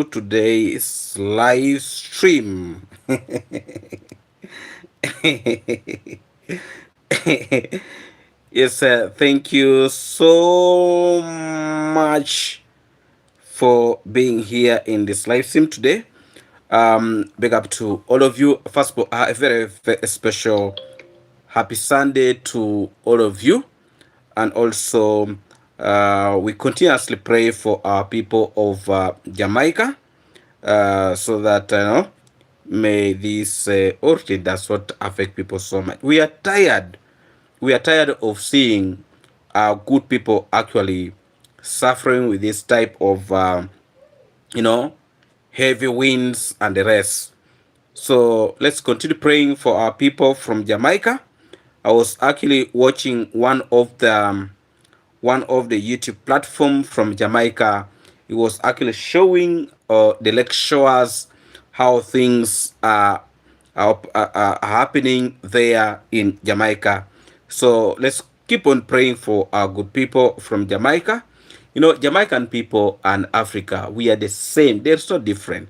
today's live stream. Yes, thank you so much for being here in this live stream today. Big up to all of you. First of all, a very special happy Sunday to all of you. And also, we continuously pray for our people of Jamaica, so that may this hurricane does not affect people so much. We are tired. We are tired of seeing our good people actually suffering with this type of you know heavy winds and the rest. So let's continue praying for our people from Jamaica. I was actually watching one of the YouTube platform from Jamaica. It was actually showing the lecturers how things are happening there in Jamaica. So let's keep on praying for our good people from Jamaica. Jamaican people and Africa, we are the same. They're so different.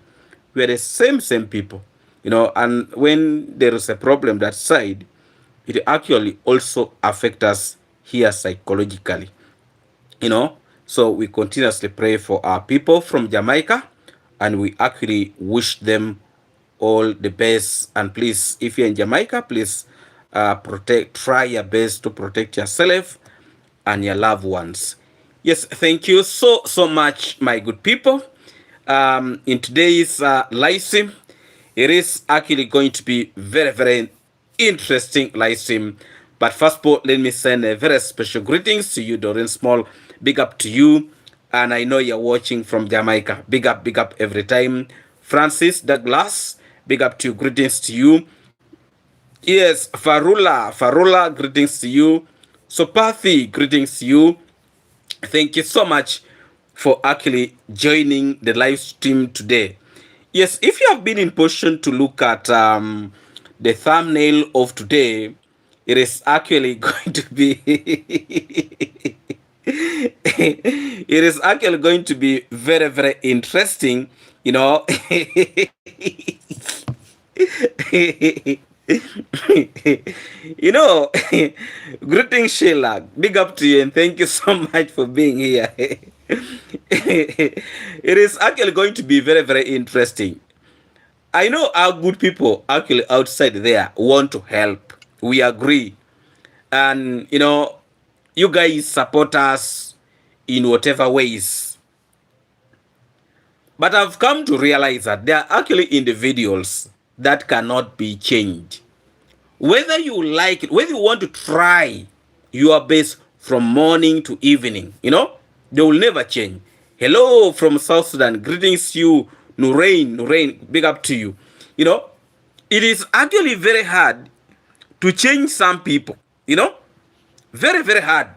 We are the same people. And when there is a problem that side, it actually also affects us here psychologically. So we continuously pray for our people from Jamaica, and we actually wish them all the best. And please, if you're in Jamaica, please try your best to protect yourself and your loved ones. Yes, thank you so much, my good people. In today's live stream, it is actually going to be very interesting live stream. But first of all, let me send a very special greetings to you, Doreen Small. Big up to you. And I know you're watching from Jamaica. Big up every time. Francis Douglas, big up to you. Greetings to you. Yes, Farula, greetings to you. Sopathy, greetings to you. Thank you so much for actually joining the live stream today. Yes, if you have been in position to look at the thumbnail of today, it is actually going to be it is actually going to be very interesting. you know Greetings, Sheila. Big up to you, and thank you so much for being here. It is actually going to be very interesting. I know our good people actually outside there want to help. We agree. And you guys support us in whatever ways. But I've come to realize that there are actually individuals that cannot be changed. Whether you like it, whether you want to try your best from morning to evening, they will never change. Hello from South Sudan. Greetings to you, Nurain, big up to you. It is actually very hard to change some people, very hard.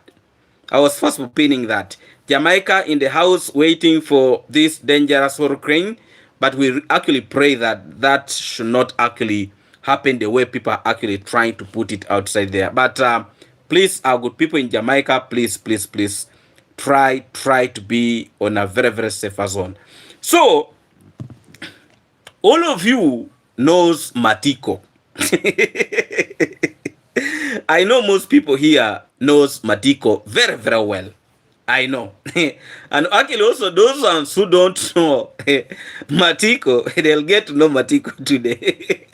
I was first opinion that Jamaica in the house waiting for this dangerous hurricane, but we actually pray that that should not actually happen the way people are actually trying to put it outside there. But please, our good people in Jamaica, please try to be on a very safer zone. So all of you knows matiko. I know most people here knows matiko very well. I know. And actually also those ones who don't know matiko, they'll get to know matiko today.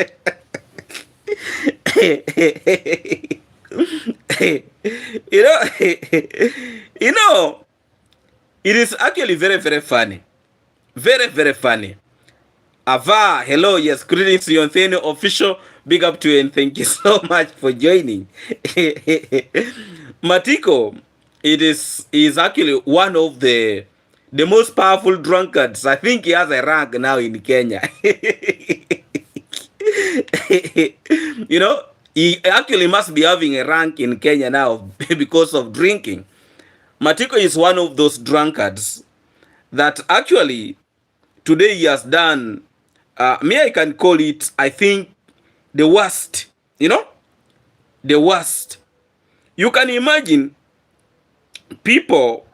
It is actually very funny. Very funny. Ava, hello, yes, greetings to you, Anthony official. Big up to you, and thank you so much for joining. Matiko, is actually one of the most powerful drunkards. I think he has a rank now in Kenya. He actually must be having a rank in Kenya now because of drinking. Matiko is one of those drunkards that actually today he has done, I can call it, I think, the worst. The worst. You can imagine people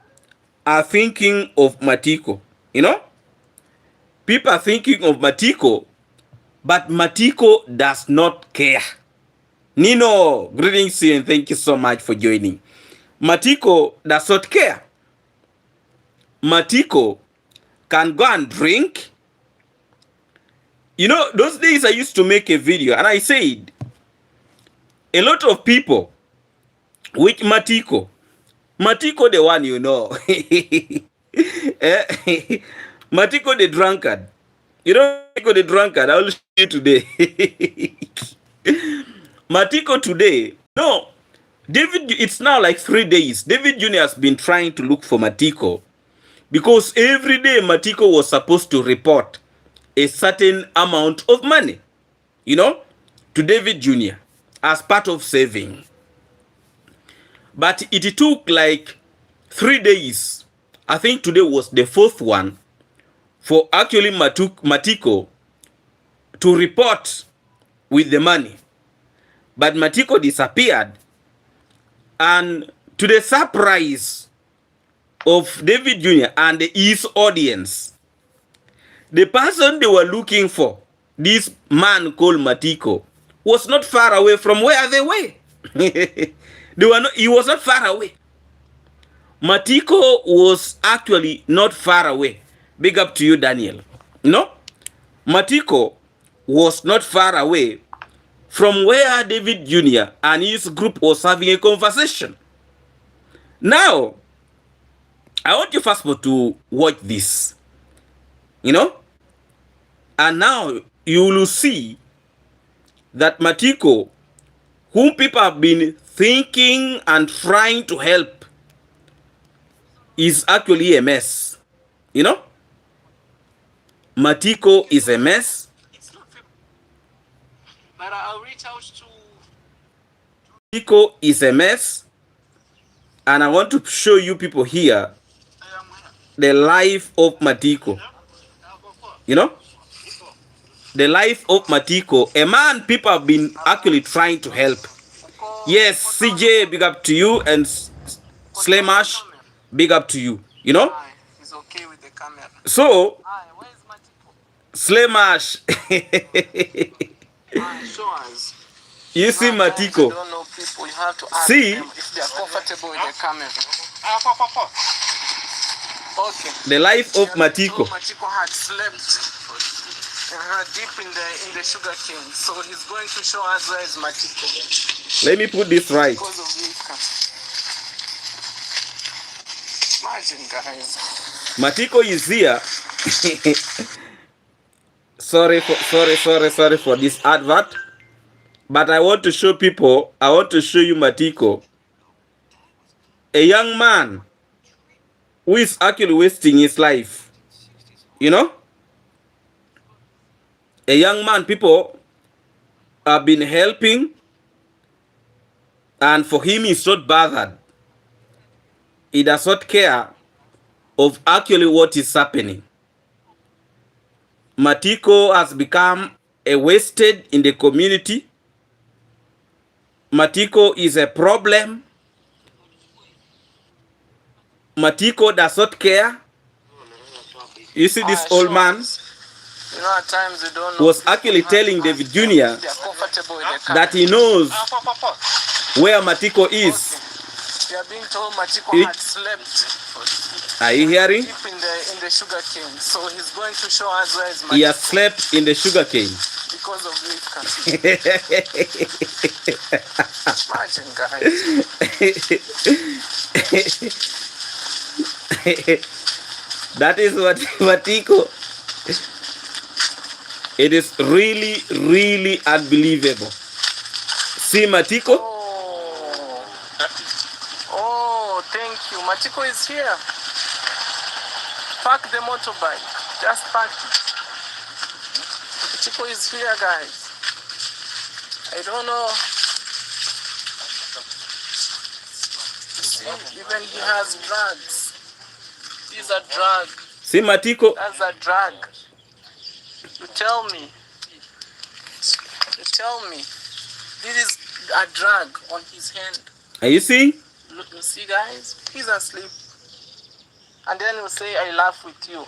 are thinking of matiko. People are thinking of Matiko, but Matiko does not care. Nino, greetings to you and thank you so much for joining. Matiko does not care. Matiko can go and drink. You know, those days I used to make a video and I said, a lot of people with Matiko the one you know. Matiko the drunkard. You know Matiko the drunkard, I will show you today. Matiko today, no, David, it's now like 3 days. David Jr. has been trying to look for Matiko because every day Matiko was supposed to report a certain amount of money, you know, to David Jr. as part of saving. But it took like 3 days. I think today was the 4th one for actually Matiko to report with the money. But Matiko disappeared. And to the surprise of David Jr. and his audience, the person they were looking for, this man called Matiko, was not far away from where they were. He was not far away. Matiko was actually not far away. Big up to you, Daniel. No? Matiko was not far away from where David Jr. and his group was having a conversation. Now, I want you first of all to watch this. You know? And now you will see that Matiko, whom people have been thinking and trying to help, is actually a mess. You know? Matiko is a mess. But I'll reach out to Matiko is a mess. And I want to show you people here the life of Matiko. You know? The life of Matiko. A man people have been actually trying to help. Yes, CJ, big up to you. And Slamash, big up to you. You know? He's okay with the camera. So, Slamash. You see Matiko. See? If they are comfortable with the camera. Okay. The life of Matiko. Matiko had slept deep in the sugar cane. So he's going to show us where is Matiko. Let me put this right. Imagine, guys. Matiko is here. sorry for this advert. But I want to show people, I want to show you Matiko. A young man who is actually wasting his life. You know? A young man people have been helping, and for him he's not bothered. He does not care of actually what is happening. Matiko has become a wasted in the community. Matiko is a problem. Matiko does not care. You see this old man, you know, at times they don't know, was actually telling David Jr. that he knows where Matiko is. They are being told Matiko had slept. Are you hearing? Deep in the sugar cane. So he's going to show us where is Matiko. He has slept in the sugar cane. Because of liquor. Imagine, guys. That is what Matiko. It is really, really unbelievable. See Matiko? Oh, thank you. Matiko is here. Park the motorbike. Just park it. Matiko is here, guys. I don't know. See, even he has drugs. He's a drug. See Matiko? That's a drug. You tell me. You tell me. This is a drug on his hand. Are you see? Look, you see, guys? He's asleep. And then you say, I laugh with you.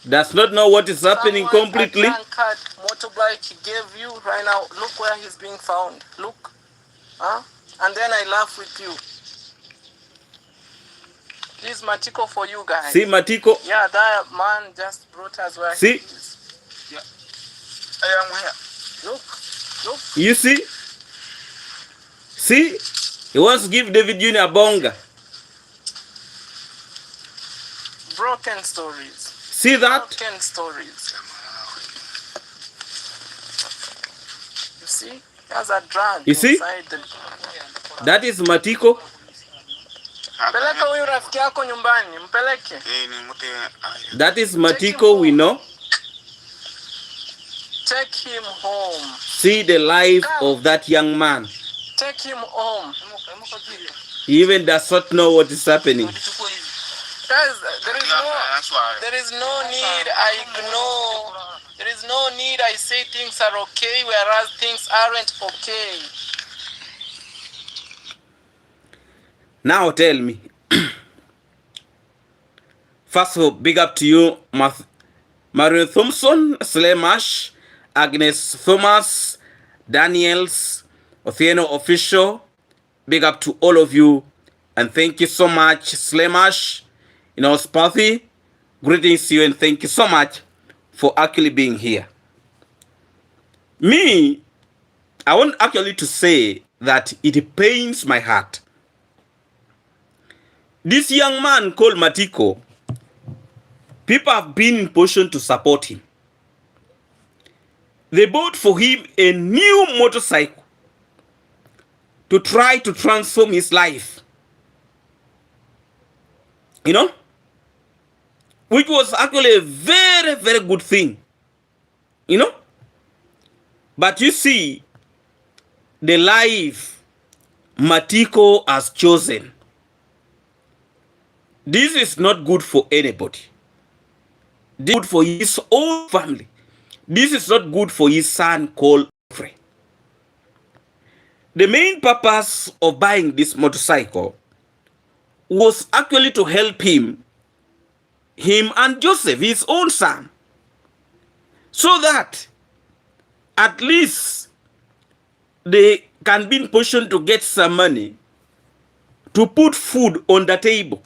does not know what is happening completely. A card motorbike he gave you right now. Look where he's being found. Look, huh? And then I laugh with you. This is matiko for you guys. See matiko? Yeah, that man just brought us where see? He is. Yeah. I am here. Look, look. You see? See? He wants to give David Jr. a bonga. Broken stories. See that? Broken stories. You see? There's a drug you see? inside the... That is matiko. Mpeleke huyu rafiki yako nyumbani, mpeleke. That is matiko, we know. Take him home. See the life of that young man. Take him home. He even does not know what is happening. Guys, there is no need I ignore. There is no need I say things are okay, whereas things aren't okay. Now tell me. First of all, big up to you, Marion Thompson, Slemash, Agnes Thomas, Daniels, Othieno Official. Big up to all of you. And thank you so much, Slemash. You know, Spathy, greetings to you and thank you so much for actually being here. Me, I want actually to say that it pains my heart. This young man called Matiko, people have been in position to support him. They bought for him a new motorcycle to try to transform his life. You know? Which was actually a very, very good thing. You know? But you see, the life Matiko has chosen, this is not good for anybody. This is good for his own family. This is not good for his son called Frey. The main purpose of buying this motorcycle was actually to help him and Joseph, his own son, so that at least they can be in position to get some money to put food on the table.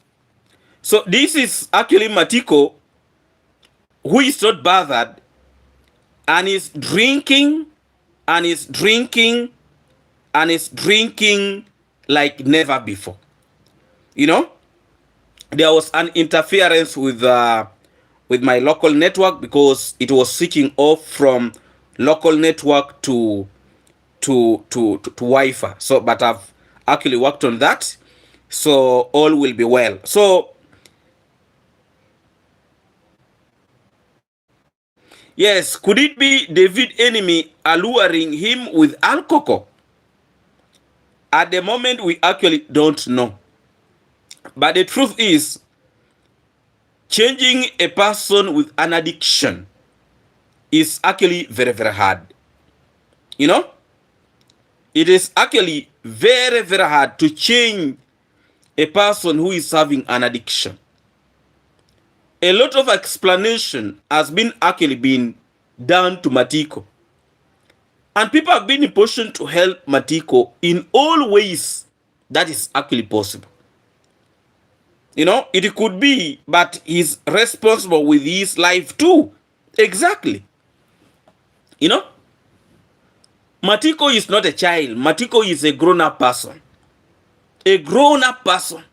So this is actually Matiko, who is not bothered and is drinking and is drinking and is drinking like never before. You know, there was an interference with my local network because it was switching off from local network to Wi-Fi. So, but I've actually worked on that, so all will be well. So, yes, could it be David enemy alluring him with alcohol? At the moment, we actually don't know. But the truth is, changing a person with an addiction is actually very, very hard. You know? It is actually very, very hard to change a person who is having an addiction. A lot of explanation has been actually been done to Matiko. And people have been in position to help Matiko in all ways that is actually possible. You know, it could be, but he's responsible with his life too. Exactly. You know, Matiko is not a child. Matiko is a grown-up person. A grown-up person.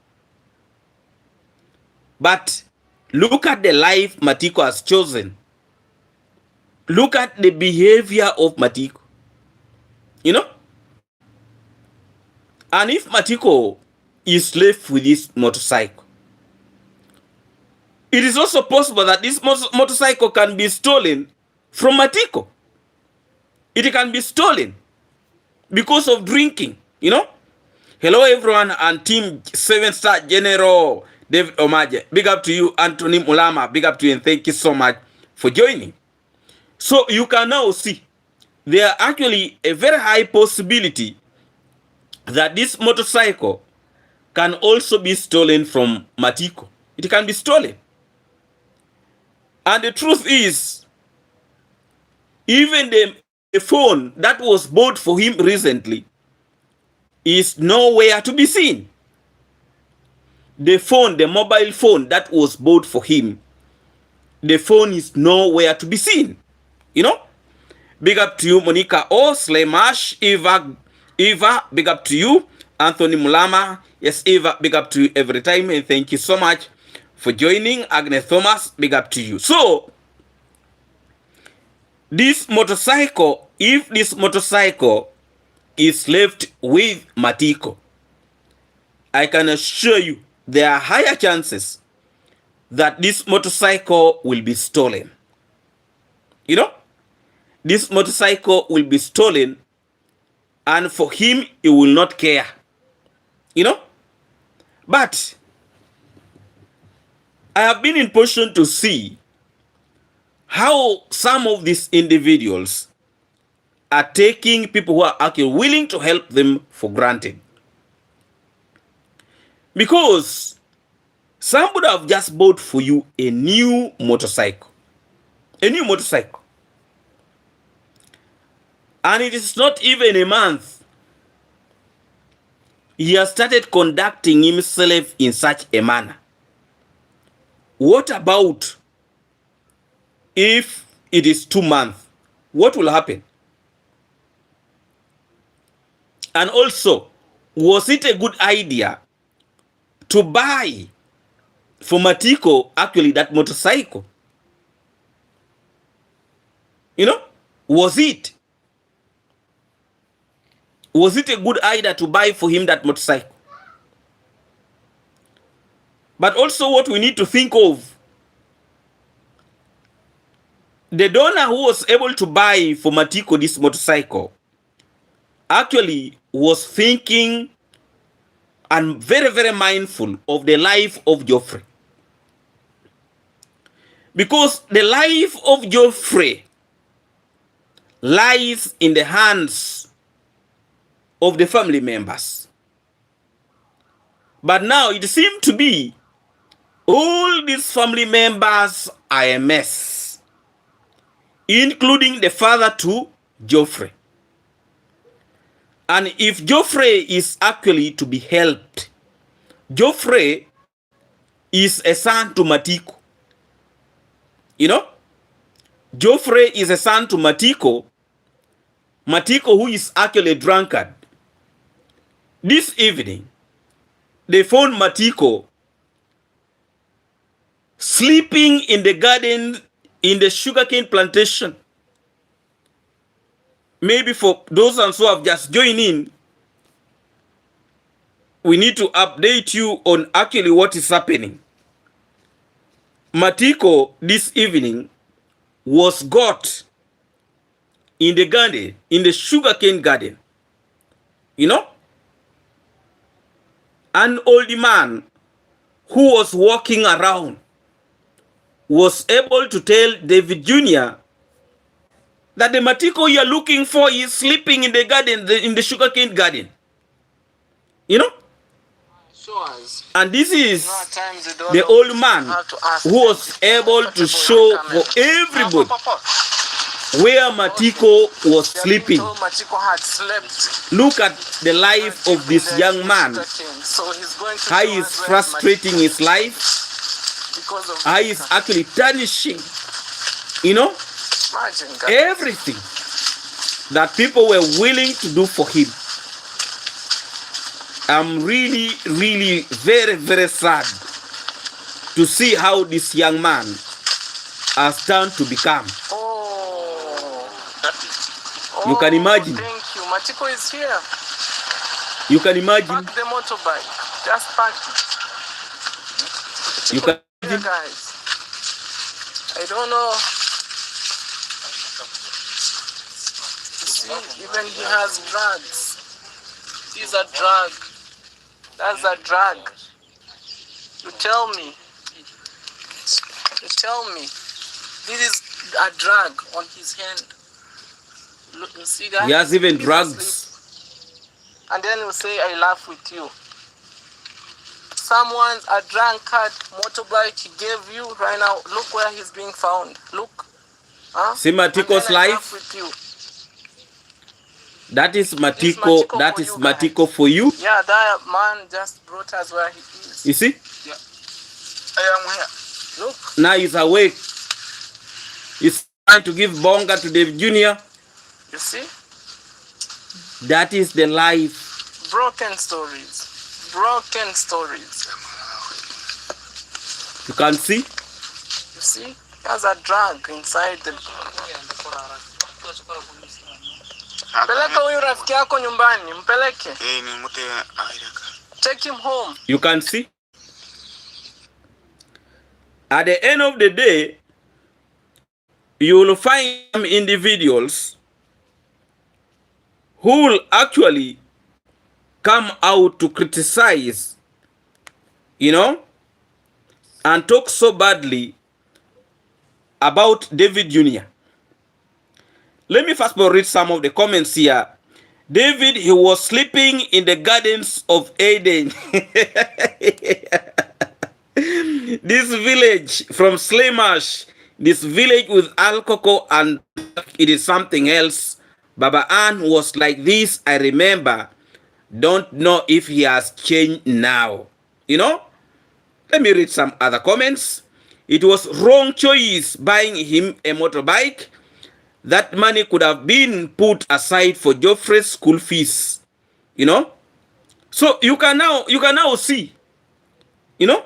But look at the life Matiko has chosen. Look at the behavior of Matiko. You know? And if Matiko is left with this motorcycle, it is also possible that this motorcycle can be stolen from Matiko. It can be stolen because of drinking, you know? Hello everyone and Team 7-Star General David Omaje. Big up to you, Anthony Mulama. Big up to you and thank you so much for joining. So you can now see there are actually a very high possibility that this motorcycle can also be stolen from Matiko. It can be stolen. And the truth is, even the phone that was bought for him recently is nowhere to be seen. The phone, the mobile phone that was bought for him, the phone is nowhere to be seen. You know? Big up to you, Monica O, Slemash, Eva, big up to you. Anthony Mulama, yes, Eva, big up to you every time, and thank you so much for joining. Agnes Thomas, big up to you. So, this motorcycle, if this motorcycle is left with Matiko, I can assure you there are higher chances that this motorcycle will be stolen. You know, this motorcycle will be stolen, and for him, he will not care. You know, but I have been in position to see how some of these individuals are taking people who are actually willing to help them for granted. Because some would have just bought for you a new motorcycle. A new motorcycle. And it is not even a month. He has started conducting himself in such a manner. What about if it is 2 months? What will happen? And also, was it a good idea to buy for Matiko actually that motorcycle? You know, was it a good idea to buy for him that motorcycle? But also what we need to think of, the donor who was able to buy for Matiko this motorcycle actually was thinking and very, very mindful of the life of Geoffrey. Because the life of Geoffrey lies in the hands of the family members. But now it seems to be all these family members are a mess, including the father to Geoffrey. And if Geoffrey is actually to be helped, Geoffrey is a son to Matiko. You know? Geoffrey is a son to Matiko. Matiko, who is actually a drunkard. This evening, they found Matiko sleeping in the garden in the sugarcane plantation. Maybe for those who have just joined in, we need to update you on actually what is happening. Matiko this evening was got in the garden, in the sugarcane garden. You know? An old man who was walking around was able to tell David Jr. that the Matiko you're looking for is sleeping in the garden, in the sugarcane garden. You know? And this is the old man who was able to show for everybody where Matiko was sleeping. Look at the life of this young man. How he is frustrating his life. How he is actually tarnishing, you know, everything that people were willing to do for him. I'm really, really very, very sad to see how this young man has turned to become. You can imagine. Thank you. Matiko is here. You can imagine. Park the motorbike. Just park it. You can imagine. Guys. I don't know. See, even he has drugs. He's a drug. That's a drug. You tell me. You tell me. This is a drug on his hand. Look, you see that? He has even drugs. And then you say, I laugh with you. someone's a drunkard motorbike he gave you right now. Look where he's being found. Look. Huh? See Matiko's life? With you. That is Matiko. That is Matiko for you. Yeah, that man just brought us where he is. You see? Yeah. I am here. Look. Now he's awake. He's trying to give bonga to Dave Jr. You see? That is the life. Broken stories. Broken stories. You can see? You see? There's a drug inside the... Mpeleke huyu rafiki yako nyumbani. Mpeleke. Take him home. You can see? At the end of the day, you will find some individuals who will actually come out to criticize, you know, and talk so badly about David Jr. Let me first of all read some of the comments here. David, he was sleeping in the gardens of Eden. This village from Slamash, this village with alcohol and it is something else. Baba Ann was like this, I remember. Don't know if he has changed now. You know? Let me read some other comments. It was wrong choice buying him a motorbike. That money could have been put aside for Geoffrey's school fees. You know? So you can now see. You know?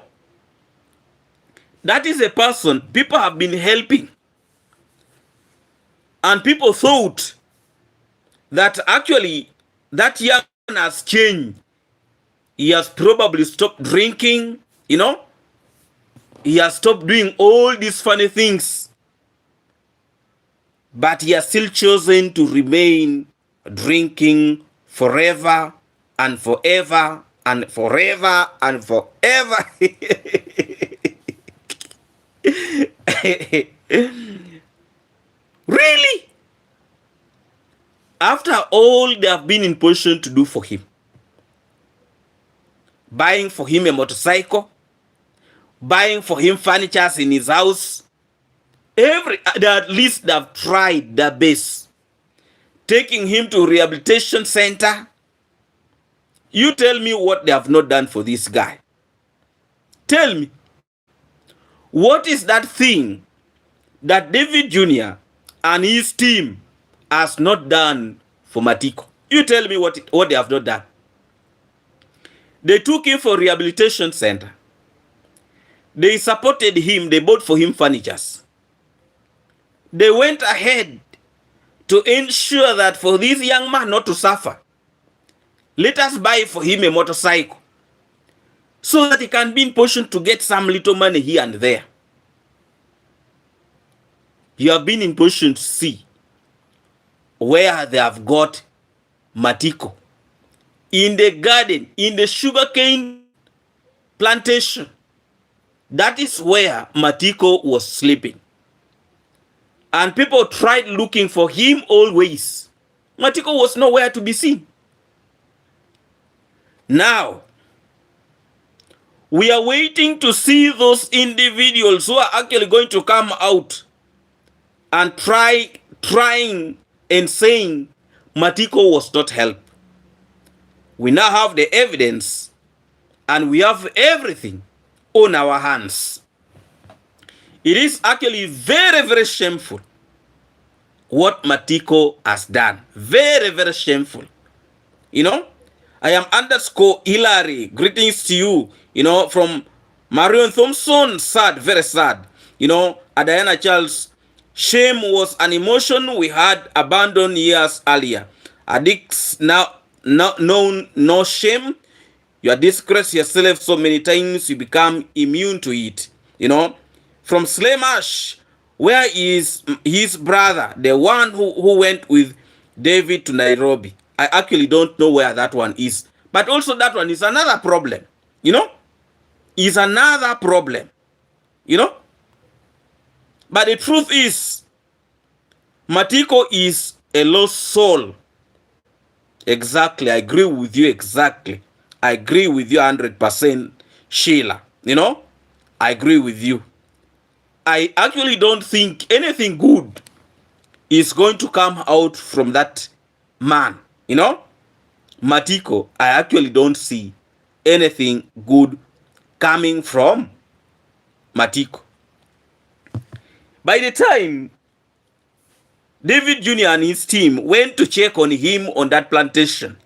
That is a person people have been helping. And people thought that actually that young man has changed. He has probably stopped drinking, you know. He has stopped doing all these funny things. But he has still chosen to remain drinking forever and forever and forever and forever. Really? After all they have been in position to do for him, buying for him a motorcycle, buying for him furniture in his house, they at least they have tried their best, taking him to a rehabilitation center. You tell me what they have not done for this guy. Tell me, what is that thing that David Jr. and his team has not done for Matiko? You tell me what they have not done. They took him for rehabilitation center. They supported him. They bought for him furnitures. They went ahead to ensure that for this young man not to suffer, let us buy for him a motorcycle so that he can be in position to get some little money here and there. You have been in position to see where they have got Matiko. In the garden, in the sugarcane plantation. That is where Matiko was sleeping. And people tried looking for him always. Matiko was nowhere to be seen. Now, we are waiting to see those individuals who are actually going to come out and trying and saying Matiko was not helped. We now have the evidence and we have everything on our hands. It is actually very, very shameful what Matiko has done. Very, very shameful. You know, I am underscore Hillary. Greetings to you. You know, from Marion Thompson. Sad, very sad. You know, Diana Charles. Shame was an emotion we had abandoned years earlier. Addicts now known no shame. You are disgraced yourself so many times you become immune to it. You know, from Slamash, where is his brother, the one who went with David to Nairobi? I actually don't know where that one is. But also that one is another problem. You know, is another problem. You know. But the truth is, Matiko is a lost soul. Exactly. I agree with you exactly. I agree with you 100%. Sheila, I agree with you. I actually don't think anything good is going to come out from that man. Matiko, I actually don't see anything good coming from Matiko. By the time David Jr. and his team went to check on him on that plantation,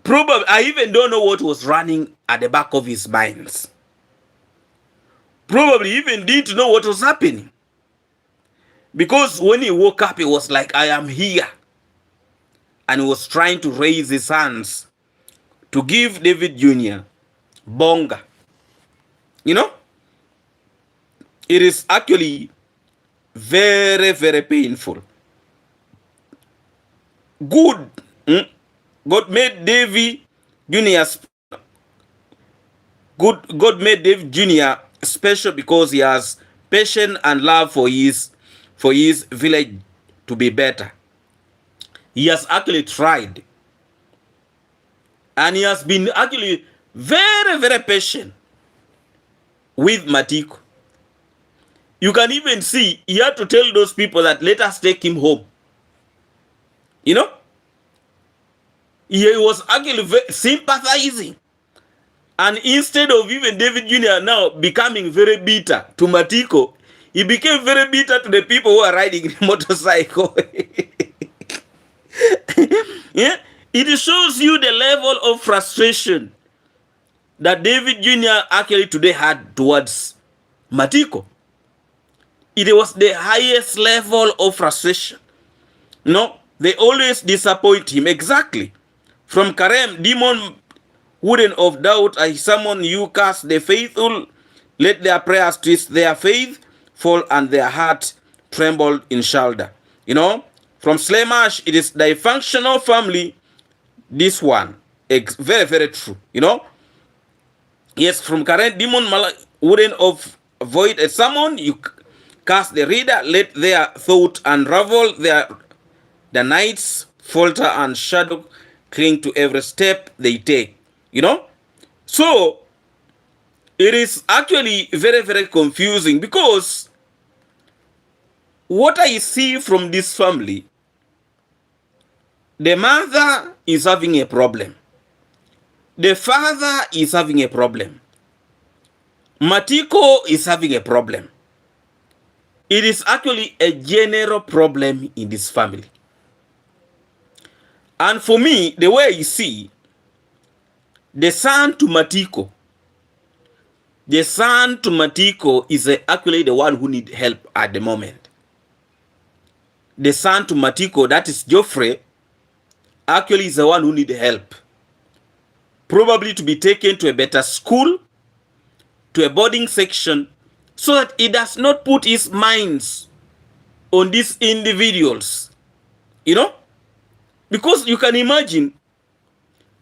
probably, I even don't know what was running at the back of his mind. Probably even didn't know what was happening. Because when he woke up, he was like, I am here. And he was trying to raise his hands to give David Jr. bonga. It is actually very, very painful. Good. God made David Jr. God made David Jr. special because he has passion and love for his village to be better. He has actually tried. And he has been actually very, very patient with Matiko. You can even see he had to tell those people that let us take him home. He was actually sympathizing. And instead of even David Jr. now becoming very bitter to Matiko, he became very bitter to the people who are riding the motorcycle. Yeah? It shows you the level of frustration that David Jr. actually today had towards Matiko. It was the highest level of frustration. They always disappoint him. Exactly. From Karem, demon wooden of doubt, I summon you, cast the faithful. Let their prayers twist their faith, fall and their heart tremble in shoulder. From Slamash, it is dysfunctional family. This one, very, very true. Yes, from current demon wooden of void a summon, you cast the reader, let their thought unravel, the nights falter and shadow cling to every step they take. So it is actually very, very confusing because what I see from this family, the mother is having a problem. The father is having a problem. Matiko is having a problem. It is actually a general problem in this family. And for me, the way I see, the son to Matiko is actually the one who needs help at the moment. The son to Matiko, that is Geoffrey, actually is the one who needs help. Probably to be taken to a better school, to a boarding section, so that he does not put his minds on these individuals. Because you can imagine,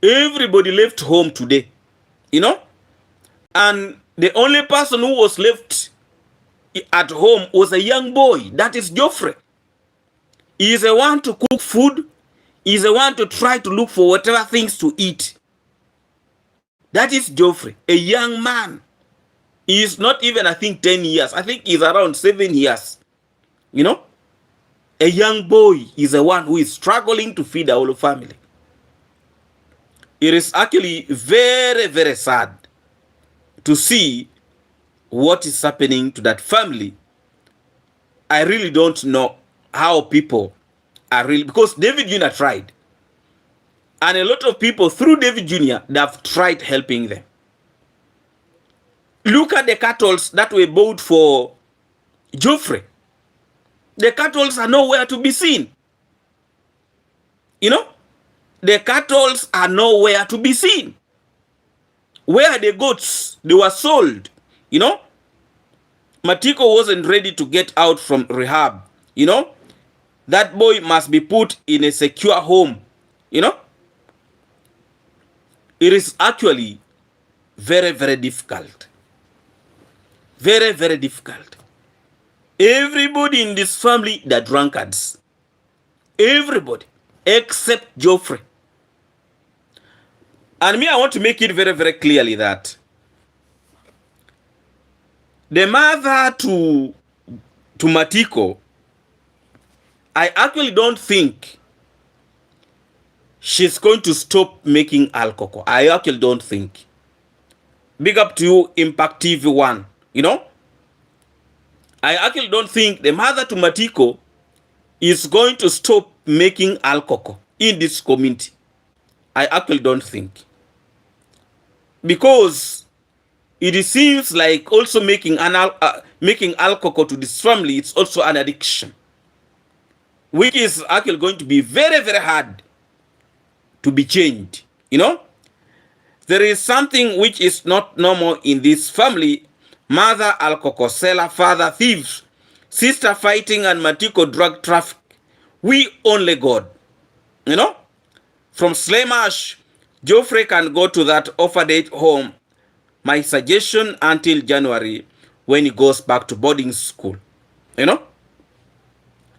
everybody left home today, and the only person who was left at home was a young boy, that is Geoffrey. He is the one to cook food. He is the one to try to look for whatever things to eat. That is Geoffrey, a young man. He is not even, I think, 10 years. I think he's around 7 years. A young boy is the one who is struggling to feed the whole family. It is actually very, very sad to see what is happening to that family. I really don't know how people are really, because David Jr. tried. And a lot of people through David Jr. they have tried helping them. Look at the cattle that were bought for Geoffrey. The cattle are nowhere to be seen. The cattle are nowhere to be seen. Where are the goats? They were sold. Matiko wasn't ready to get out from rehab. That boy must be put in a secure home. It is actually very, very difficult. Very, very difficult. Everybody in this family, they're drunkards. Everybody, except Geoffrey. And me, I want to make it very, very clearly that the mother to Matiko, I actually don't think she's going to stop making alcohol. I actually don't think. Big up to you, Impact TV One. You know, I actually don't think the mother to Matiko is going to stop making alcohol in this community. I actually don't think. Because it seems like also making making alcohol to this family, it's also an addiction, which is actually going to be very, very hard to be changed. You know, there is something which is not normal in this family. Mother alcohol seller, father thieves, sister fighting and Matiko drug traffic. We only God. You know, from Slamash, Geoffrey can go to that orphanage home. My suggestion until January when he goes back to boarding school. You know,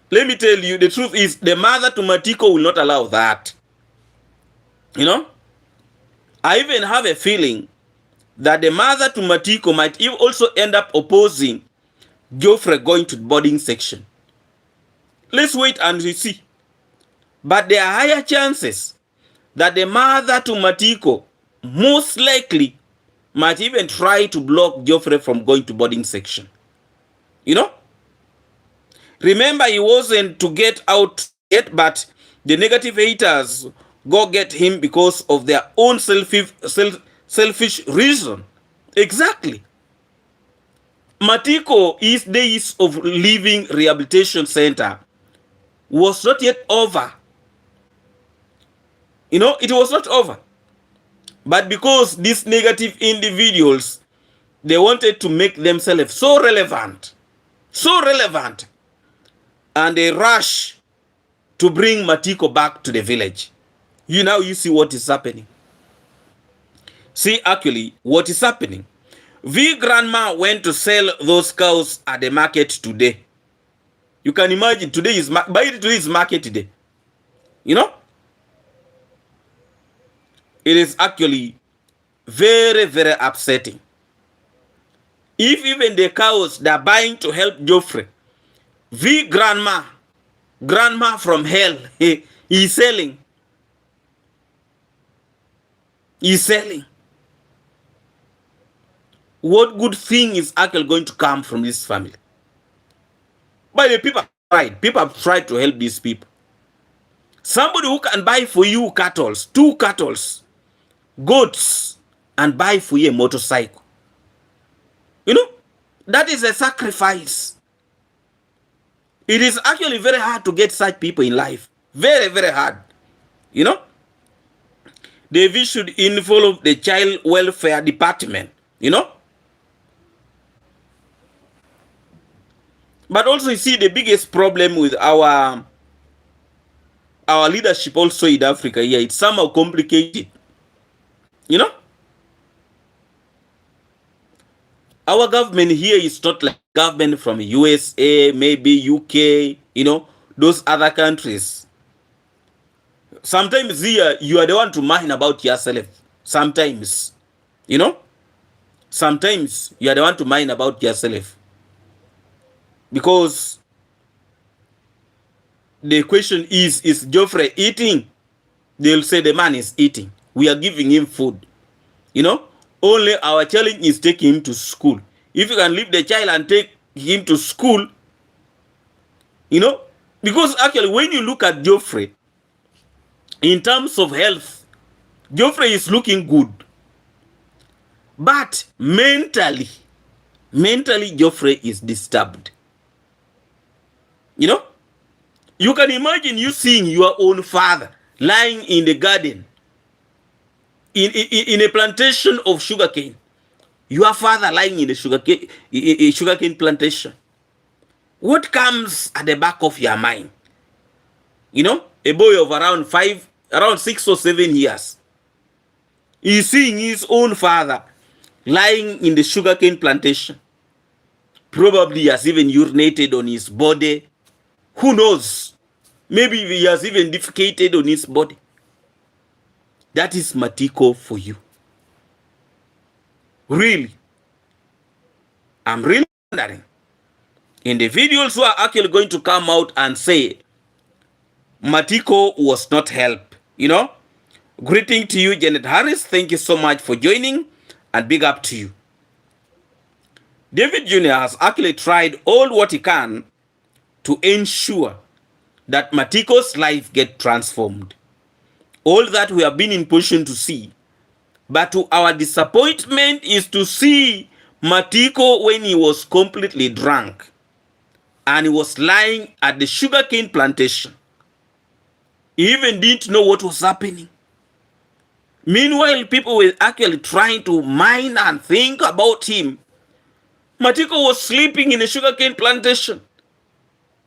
let me tell you, the truth is the mother to Matiko will not allow that. You know, I even have a feeling that the mother to Matiko might also end up opposing Geoffrey going to the boarding section. Let's wait and see. But there are higher chances that the mother to Matiko most likely might even try to block Geoffrey from going to boarding section. You know? Remember, he wasn't to get out yet, but the negative haters go get him because of their own selfish reason. Exactly. Matiko, his days of leaving rehabilitation center was not yet over. You know, it was not over. But because these negative individuals, they wanted to make themselves so relevant, and they rush to bring Matiko back to the village. You see what is happening. See actually what is happening. V grandma went to sell those cows at the market today. You can imagine today is market day. You know? It is actually very, very upsetting. If even the cows they're buying to help Geoffrey, V grandma from hell, he's selling. He's selling. What good thing is actually going to come from this family? But the people have tried to help these people. Somebody who can buy for you cattle, 2 cattle, goats, and buy for you a motorcycle. You know, that is a sacrifice. It is actually very hard to get such people in life. Very, very hard. You know, they should involve the child welfare department. You know, but also you see the biggest problem with our leadership also in Africa here, it's somehow complicated. You know, our government here is not like government from USA, maybe UK, you know, those other countries. Sometimes here you are the one to mind about yourself. Sometimes, you know, sometimes you are the one to mind about yourself. Because the question is Geoffrey eating? They'll say the man is eating. We are giving him food. You know, only our challenge is taking him to school. If you can leave the child and take him to school, you know, because actually when you look at Geoffrey, in terms of health, Geoffrey is looking good. But mentally, Geoffrey is disturbed. You know, you can imagine you seeing your own father lying in the garden, in a plantation of sugarcane. Your father lying in the sugarcane plantation. What comes at the back of your mind? You know, a boy of around 6 or 7 years. He's seeing his own father lying in the sugarcane plantation. Probably he has even urinated on his body. Who knows? Maybe he has even defecated on his body. That is matiko for you. Really. I'm really wondering. Individuals who are actually going to come out and say matiko was not help. Greeting to you, Janet Harris. Thank you so much for joining, and big up to you. David Jr. has actually tried all what he can to ensure that Matiko's life get transformed. All that we have been in position to see. But to our disappointment is to see Matiko when he was completely drunk and he was lying at the sugarcane plantation. He even didn't know what was happening. Meanwhile, people were actually trying to mine and think about him. Matiko was sleeping in a sugarcane plantation.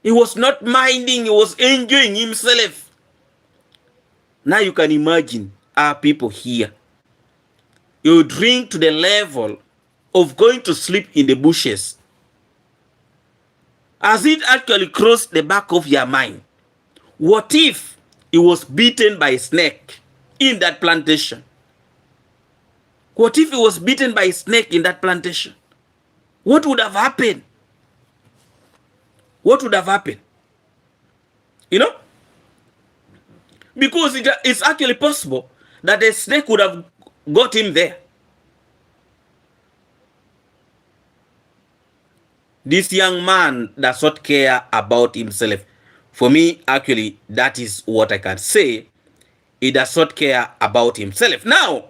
He was not minding, he was enjoying himself. Now you can imagine our people here. You drink to the level of going to sleep in the bushes. Has it actually crossed the back of your mind? What if he was bitten by a snake in that plantation? What if he was bitten by a snake in that plantation? What would have happened? What would have happened? Because it's actually possible that a snake would have got him there. This young man does not care about himself. For me, actually, that is what I can say. He does not care about himself. Now,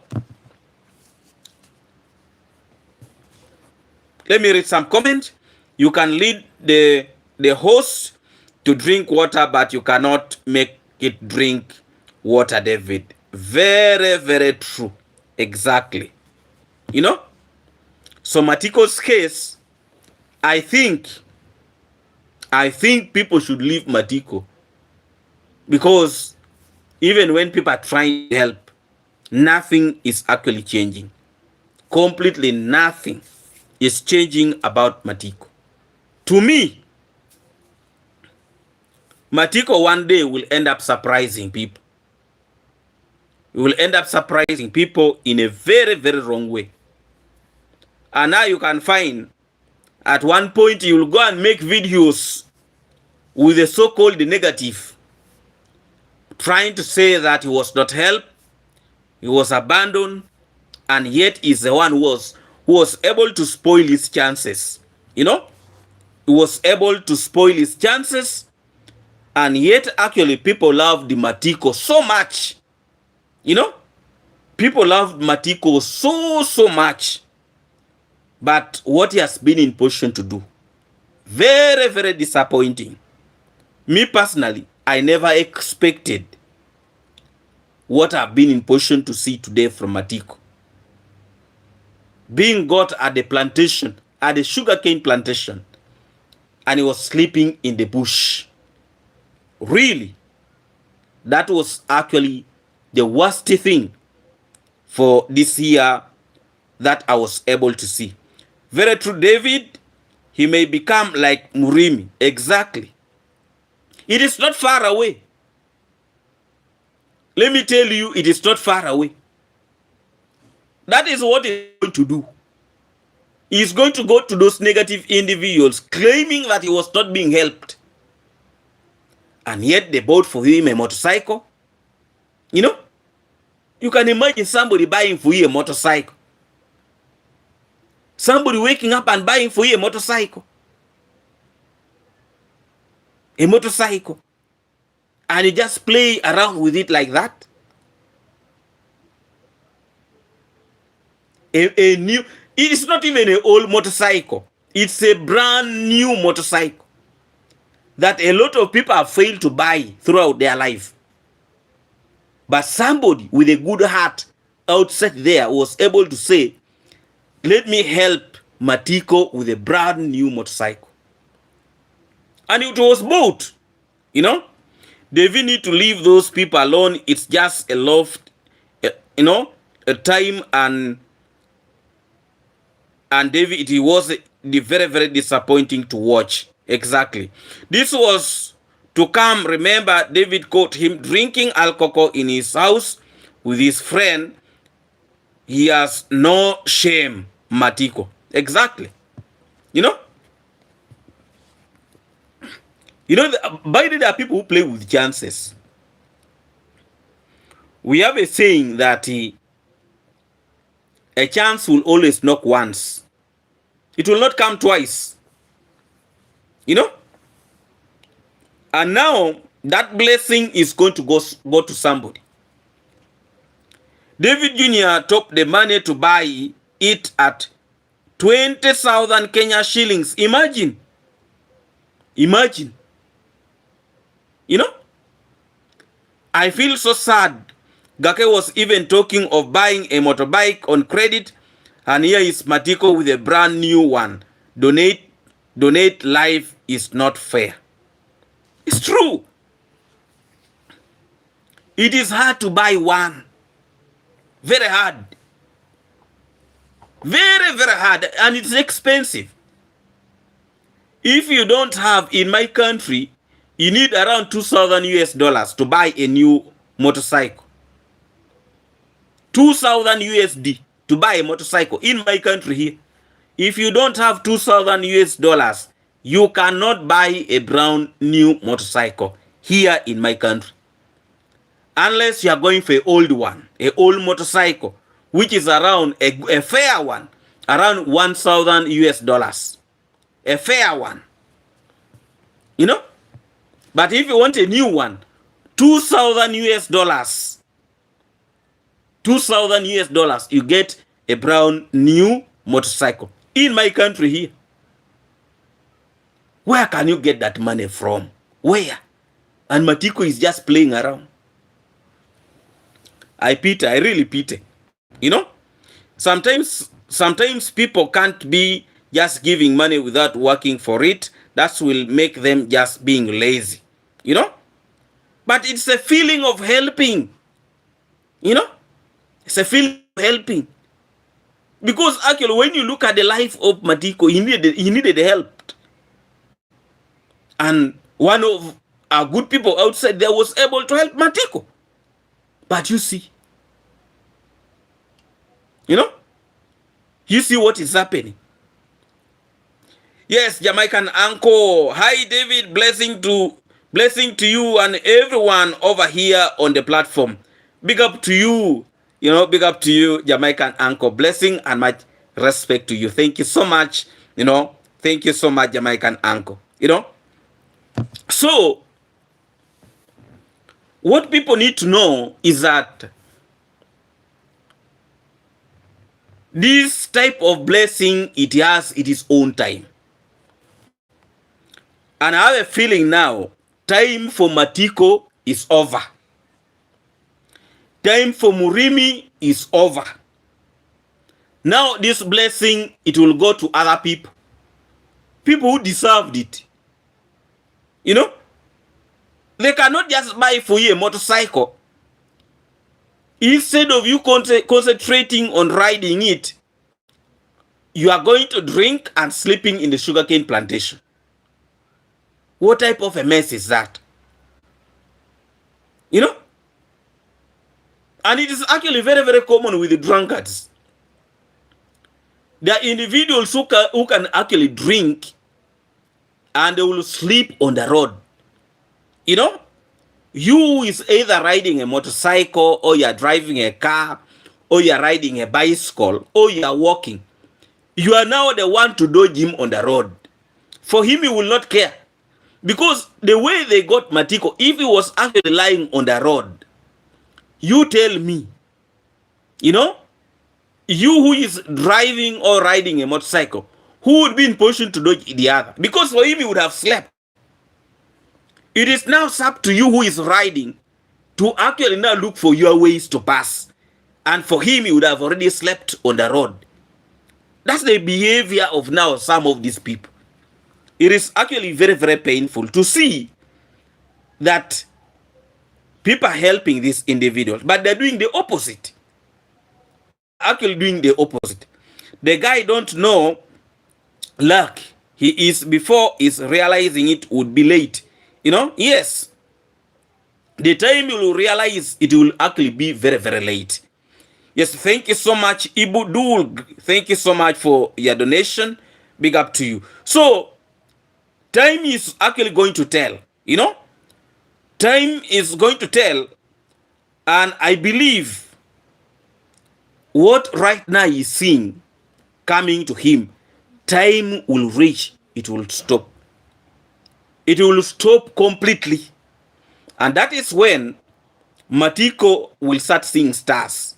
let me read some comment. You can lead the host to drink water, but you cannot make it drink water, David. Very, very true. Exactly. So Matiko's case, I think people should leave Matiko, because even when people are trying to help, nothing is actually changing. Completely nothing is changing about Matiko. To me, Matiko one day will end up surprising people. He will end up surprising people in a very, very wrong way. And now you can find at one point you will go and make videos with the so-called negative, trying to say that he was not helped, he was abandoned, and yet he's the one who was able to spoil his chances. He was able to spoil his chances, and yet actually people loved Matiko so much. People loved Matiko so much. But what he has been in position to do, very, very disappointing. Me personally, I never expected what I've been in position to see today from Matiko. Being got at the plantation, at the sugarcane plantation, and he was sleeping in the bush. Really, that was actually the worst thing for this year that I was able to see. Very true, David. He may become like Murimi. Exactly. It is not far away. Let me tell you, it is not far away. That is what he's going to do. He's going to go to those negative individuals claiming that he was not being helped. And yet they bought for him a motorcycle. You can imagine somebody buying for you a motorcycle. Somebody waking up and buying for you a motorcycle. A motorcycle. And you just play around with it like that. A new, it is not even an old motorcycle. It's a brand new motorcycle that a lot of people have failed to buy throughout their life. But somebody with a good heart outside there was able to say, let me help Matiko with a brand new motorcycle. And it was bought. They need to leave those people alone. It's just a loft, a time, and David, it was very, very disappointing to watch. Exactly. This was to come. Remember, David caught him drinking alcohol in his house with his friend, he has no shame, Matiko. Exactly. You know? By the way, there are people who play with chances. We have a saying that a chance will always knock once. It will not come twice. You know? And now that blessing is going to go to somebody. David Jr. topped the money to buy it at 20,000 Kenya shillings. Imagine. Imagine. You know? I feel so sad. Gake was even talking of buying a motorbike on credit, and here is Matiko with a brand new one. Donate life is not fair. It's true. It is hard to buy one. Very hard. Very, very hard. And it's expensive. If you don't have, in my country, you need around 2,000 US dollars to buy a new motorcycle. 2,000 USD to buy a motorcycle in my country here. If you don't have 2,000 US dollars, you cannot buy a brand new motorcycle here in my country. Unless you are going for an old one, an old motorcycle, which is around a fair one, around 1,000 US dollars. A fair one. You know? But if you want a new one, 2,000 US dollars. 2,000 US dollars, you get a brand new motorcycle in my country here. Where can you get that money from? Where? And Matiko is just playing around. I really pity. You know? Sometimes people can't be just giving money without working for it. That will make them just being lazy. You know? But it's a feeling of helping. You know? It's a feeling of helping. Because actually, when you look at the life of Matiko, he needed help. And one of our good people outside there was able to help Matiko. But you see, you know, you see what is happening. Yes, Jamaican uncle. Hi, David. Blessing to you and everyone over here on the platform. Big up to you. You know, big up to you, Jamaican uncle. Blessing and much respect to you. Thank you so much. You know, thank you so much, Jamaican uncle. You know, so what people need to know is that this type of blessing, it has its own time. And I have a feeling now, time for Matiko is over. Time for Murimi is over. Now this blessing, it will go to other people. People who deserved it. You know? They cannot just buy for you a motorcycle. Instead of you concentrating on riding it, you are going to drink and sleeping in the sugarcane plantation. What type of a mess is that? You know? And it is actually very, very common with the drunkards. There are individuals who can actually drink and they will sleep on the road. You know? You is either riding a motorcycle, or you are driving a car, or you are riding a bicycle, or you are walking. You are now the one to dodge him on the road. For him, he will not care. Because the way they got Matiko, if he was actually lying on the road, you tell me, you know, you who is driving or riding a motorcycle, who would be in position to dodge the other? Because for him, he would have slept. It is now up to you who is riding to actually now look for your ways to pass. And for him, he would have already slept on the road. That's the behavior of now some of these people. It is actually very, very painful to see that people are helping these individuals, but they're doing the opposite. They're actually doing the opposite. The guy don't know, luck. He is, before he's realizing it, would be late. You know, yes. the time you will realize it will actually be very, very late. Yes, thank you so much, Ibu Dul. Thank you so much for your donation. Big up to you. So, time is actually going to tell, you know? Time is going to tell, and I believe what right now is seeing coming to him, time will reach, it will stop. It will stop completely. And that is when Matiko will start seeing stars.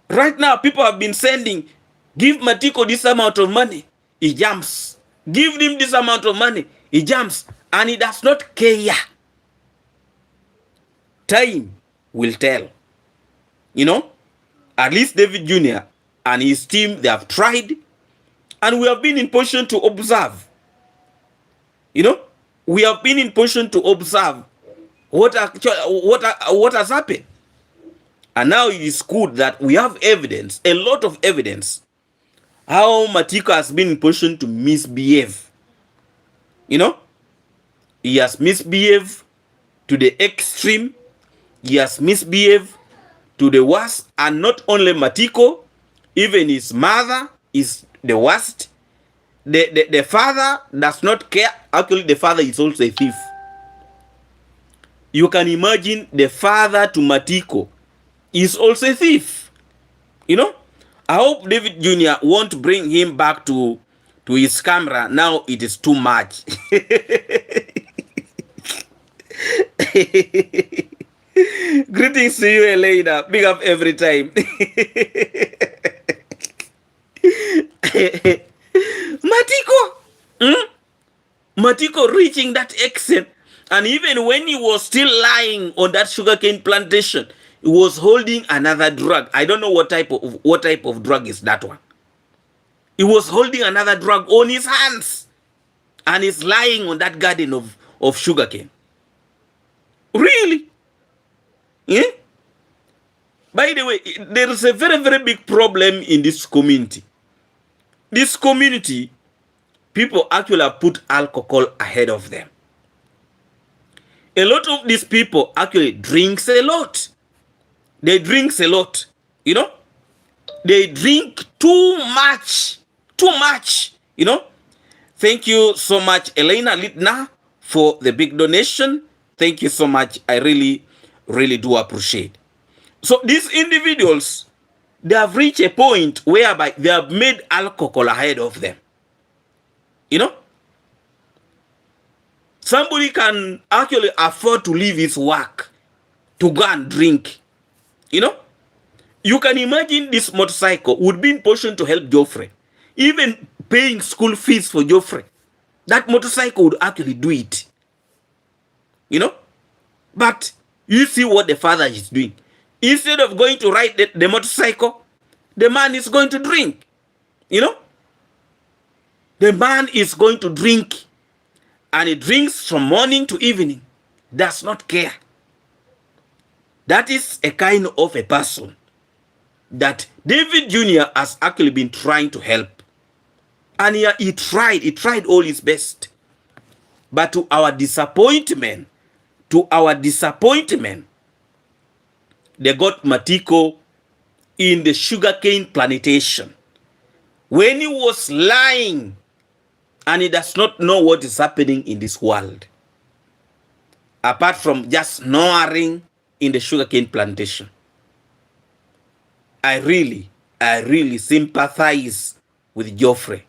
Right now, people have been sending, give Matiko this amount of money, he jumps. Give him this amount of money, he jumps. And he does not care. Time will tell. You know, at least David Jr. and his team, they have tried, and we have been in position to observe. You know, we have been in position to observe what has happened. And now it is good that we have evidence, a lot of evidence, how Matiko has been in position to misbehave. You know, he has misbehaved to the extreme. He has misbehaved to the worst. And not only Matiko, even his mother is the worst. The father does not care. Actually, the father is also a thief. You can imagine the father to Matiko is also a thief. You know, I hope David Jr. won't bring him back to his camera. Now it is too much. Greetings to you, Elena. Big up every time. Matiko. Matiko reaching that extent. And even when he was still lying on that sugarcane plantation, he was holding another drug. I don't know what type of drug is that one. He was holding another drug on his hands. And he's lying on that garden of sugarcane. Really? Yeah? By the way, there is a very, very big problem in this community. This community, people actually have put alcohol ahead of them. A lot of these people actually drinks a lot. They drinks a lot. You know? They drink too much. Too much. You know? Thank you so much, Elena Litna, for the big donation. Thank you so much. I really, really do appreciate. So these individuals, they have reached a point whereby they have made alcohol ahead of them. You know? Somebody can actually afford to leave his work to go and drink. You know? You can imagine this motorcycle would be in position to help Geoffrey. Even paying school fees for Geoffrey. That motorcycle would actually do it. You know? But you see what the father is doing. Instead of going to ride the motorcycle, the man is going to drink. You know? The man is going to drink. And he drinks from morning to evening. Does not care. That is a kind of a person that David Jr. has actually been trying to help. And he tried all his best. But to our disappointment, they got Matiko in the sugarcane plantation. When he was lying, and he does not know what is happening in this world, apart from just snoring in the sugarcane plantation. I really sympathize with Geoffrey.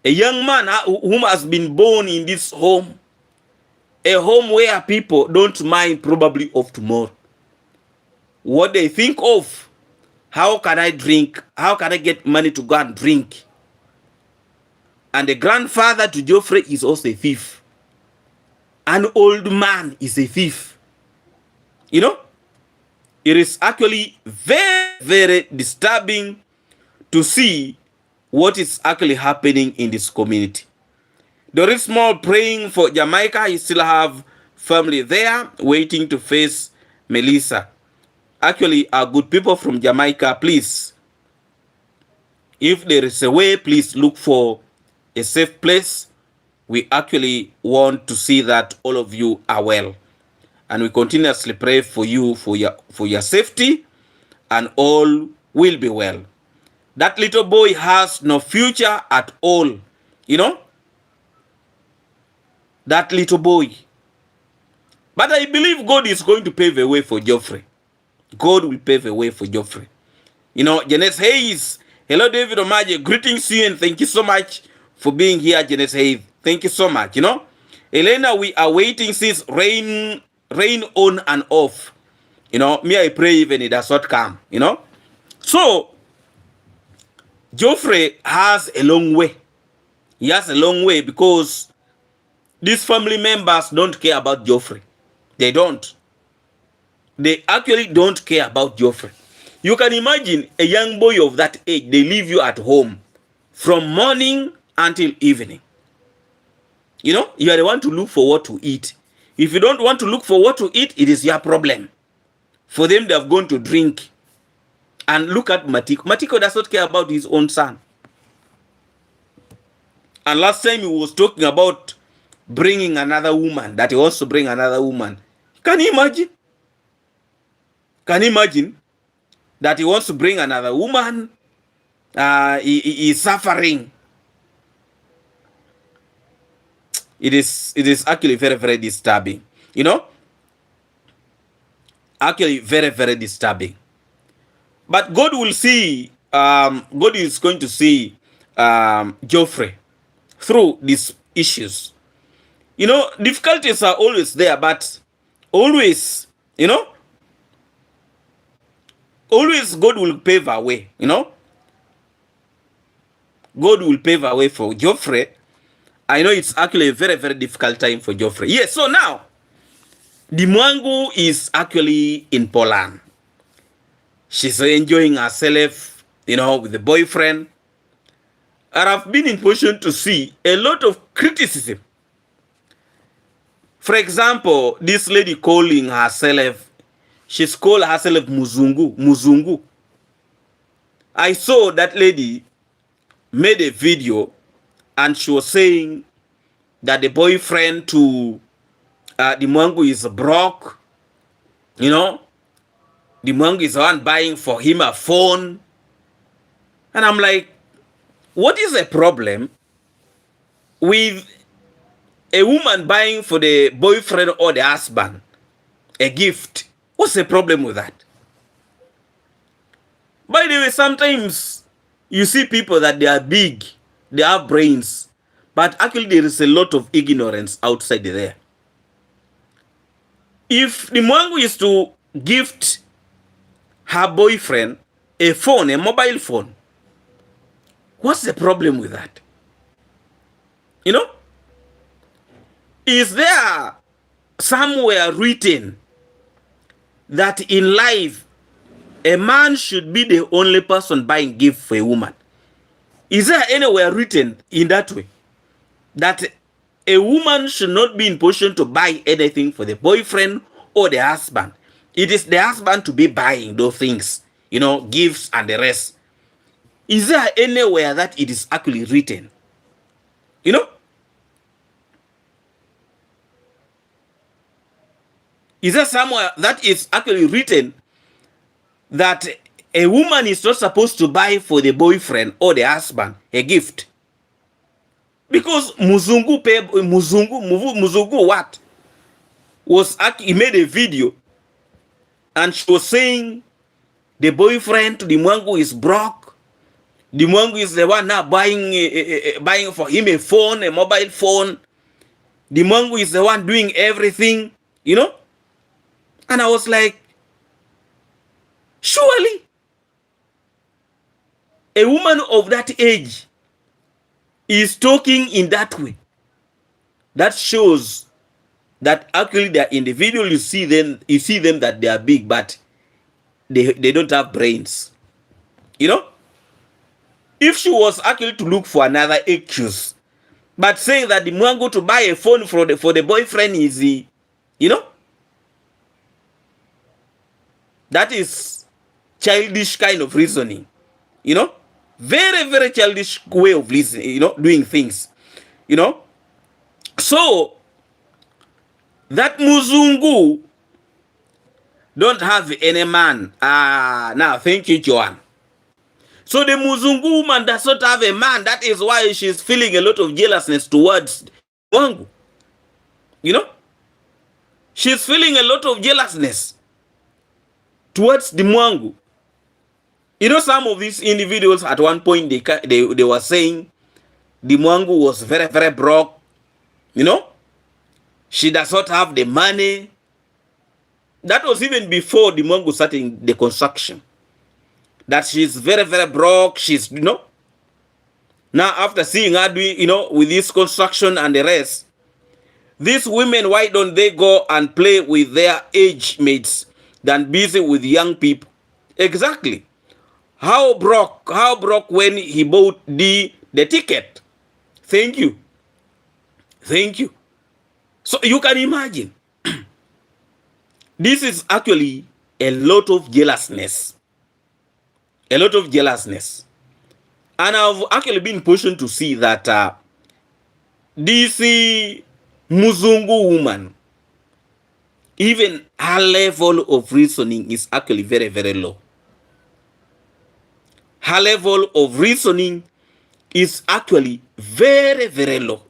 A young man whom has been born in this home, a home where people don't mind probably of tomorrow. What they think of, how can I drink? How can I get money to go and drink? And the grandfather to Geoffrey is also a thief. An old man is a thief. You know, it is actually very, very disturbing to see what is actually happening in this community. There is more praying for Jamaica. You still have family there waiting to face Melissa. Actually, our good people from Jamaica, please, if there is a way, please look for a safe place. We actually want to see that all of you are well. and we continuously pray for you for your safety, and all will be well. That little boy has no future at all, you know, that little boy. But I believe God is going to pave a way for Geoffrey. God will pave a way for Geoffrey. You know, Janet Hayes. Hello, David Omaje. Greetings to you and thank you so much for being here, Janet Hayes. Thank you so much. You know, Elena, we are waiting since rain on and off. You know, me, I pray even it does not come. You know, so Geoffrey has a long way. He has a long way because these family members don't care about Geoffrey. They don't. They actually don't care about Geoffrey. You can imagine a young boy of that age, they leave you at home from morning until evening. You know, you are the one to look for what to eat. If you don't want to look for what to eat, it is your problem. For them, they have gone to drink. And look at Matiko. Matiko does not care about his own son. And last time he was talking about bringing another woman, that he wants to bring another woman. Can you imagine? Can you imagine that he wants to bring another woman? He is suffering. It is actually very, very disturbing. You know? Actually, very, very disturbing. But God will see, God is going to see Geoffrey through these issues. You know, difficulties are always there, but always, you know, always God will pave a way, you know. God will pave a way for Geoffrey. I know it's actually a very, very difficult time for Geoffrey. Yes, so now, Dimwangu is actually in Poland. She's enjoying herself, you know, with the boyfriend. And I've been in position to see a lot of criticism. For example, this lady calling herself, she's called herself Muzungu. Muzungu. I saw that lady made a video and she was saying that the boyfriend to Dimwangu is broke. You know, Dimwangu is the one buying for him a phone. And I'm like, what is the problem with a woman buying for the boyfriend or the husband a gift? What's the problem with that? By the way, sometimes you see people that they are big, they have brains, but actually there is a lot of ignorance outside there. If the Mwangu is to gift her boyfriend a phone, a mobile phone, what's the problem with that? You know? Is there somewhere written that in life a man should be the only person buying gift for a woman? Is there anywhere written in that way that a woman should not be in position to buy anything for the boyfriend or the husband? It is the husband to be buying those things, you know, gifts and the rest. Is there anywhere that it is actually written? You know? Is there somewhere that is actually written that a woman is not supposed to buy for the boyfriend or the husband a gift? Because Muzungu what? He made a video and she was saying the boyfriend to the Mwangu is broke. The Mwangu is the one now buying for him a phone, a mobile phone. The Mwangu is the one doing everything, you know? And I was like, surely a woman of that age is talking in that way. That shows that actually they are individual. You see them that they are big, but they don't have brains. You know? If she was actually to look for another excuse, but saying that the Mwangu to buy a phone for the boyfriend is, you know, that is childish kind of reasoning, you know, very, very childish way of listening, you know, doing things, you know. So that Muzungu don't have any man. Now, thank you, Joan. So the Muzungu woman does not have a man. That is why she's feeling a lot of jealousness towards Mwangu. You know? She's feeling a lot of jealousness towards the Mwangu. You know, some of these individuals at one point, they were saying the Mwangu was very, very broke. You know? She does not have the money. That was even before the Mwangu starting the construction. That she's very, very broke. She's, you know. Now, after seeing her doing, you know, with this construction and the rest, these women, why don't they go and play with their age mates than busy with young people? Exactly. How broke when he bought the ticket? Thank you. Thank you. So you can imagine. This is actually a lot of jealousness. A lot of jealousness. And I've actually been pushing to see that this Muzungu woman, even her level of reasoning is actually very, very low. Her level of reasoning is actually very, very low.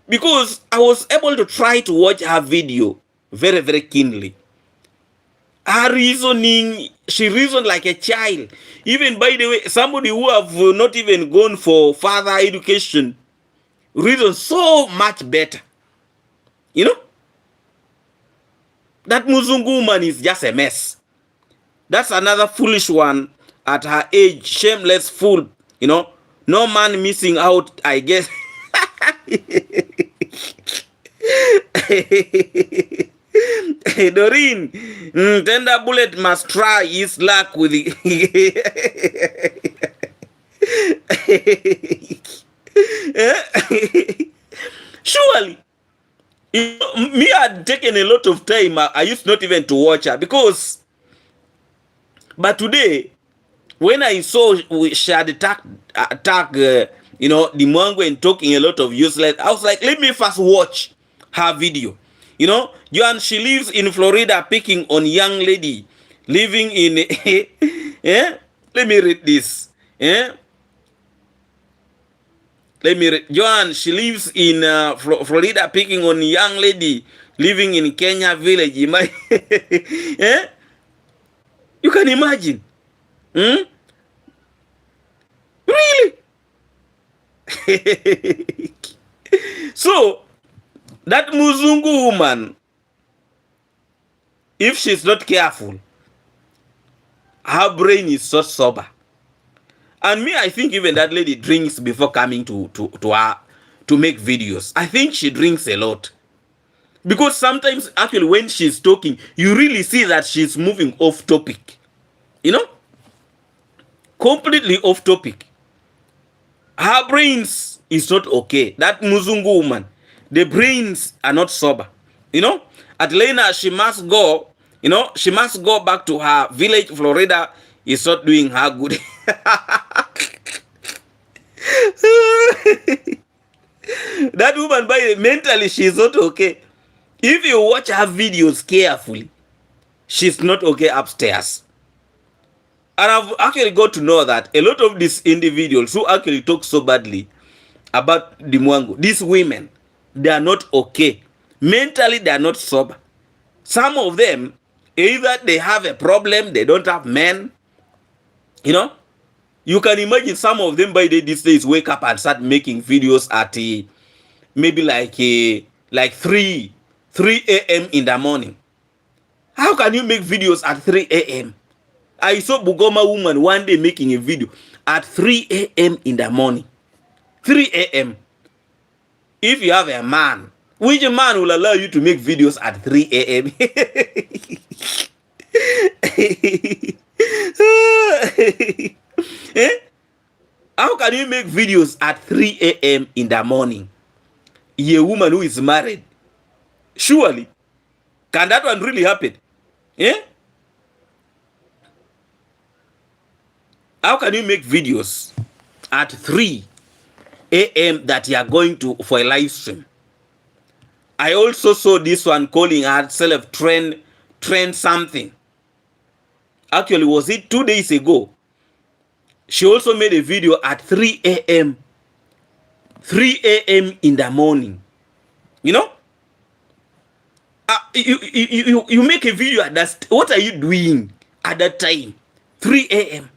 Because I was able to try to watch her video very, very keenly. Her reasoning, she reasoned like a child. Even, by the way, somebody who have not even gone for further education reasons so much better. You know? That Muzungu woman is just a mess. That's another foolish one at her age. Shameless fool. You know? No man missing out, I guess. Doreen, tender bullet must try his luck with the surely, you know, me had taken a lot of time. I used not even to watch her because, but today, when I saw she had attack, you know, the Mwangu and talking a lot of useless, I was like, let me first watch her video. You know, Joan, she lives in Florida picking on young lady living in, yeah? Let me read this. Yeah? Let me read. Joan, she lives in Florida picking on young lady living in Kenya village. Yeah? You can imagine. Really? So, that Muzungu woman, if she's not careful, her brain is so sober. And me, I think even that lady drinks before coming to her to make videos. I think she drinks a lot. Because sometimes, actually, when she's talking, you really see that she's moving off topic. You know? Completely off topic. Her brains is not okay. That Muzungu woman, the brains are not sober. You know? Atlanta, she must go. You know, she must go back to her village. Florida is not doing her good. That woman, by mentally, she's not okay. If you watch her videos carefully, she's not okay upstairs. And I've actually got to know that a lot of these individuals who actually talk so badly about the Mwangu, these women, they are not okay. Mentally, they are not sober. Some of them, either they have a problem, they don't have men. You know? You can imagine some of them by these days wake up and start making videos at maybe like 3 a.m. in the morning. How can you make videos at 3 a.m.? I saw Bugoma woman one day making a video at 3 a.m. in the morning. 3 a.m. If you have a man, which man will allow you to make videos at 3 a.m.? Eh? How can you make videos at 3 a.m. in the morning? A woman who is married. Surely. Can that one really happen? Eh? How can you make videos at 3 a.m. that you are going to for a live stream? I also saw this one calling herself trend something. Actually, was it 2 days ago? She also made a video at 3 a.m. 3 a.m. in the morning. You know? You make a video at that. What are you doing at that time? 3 a.m.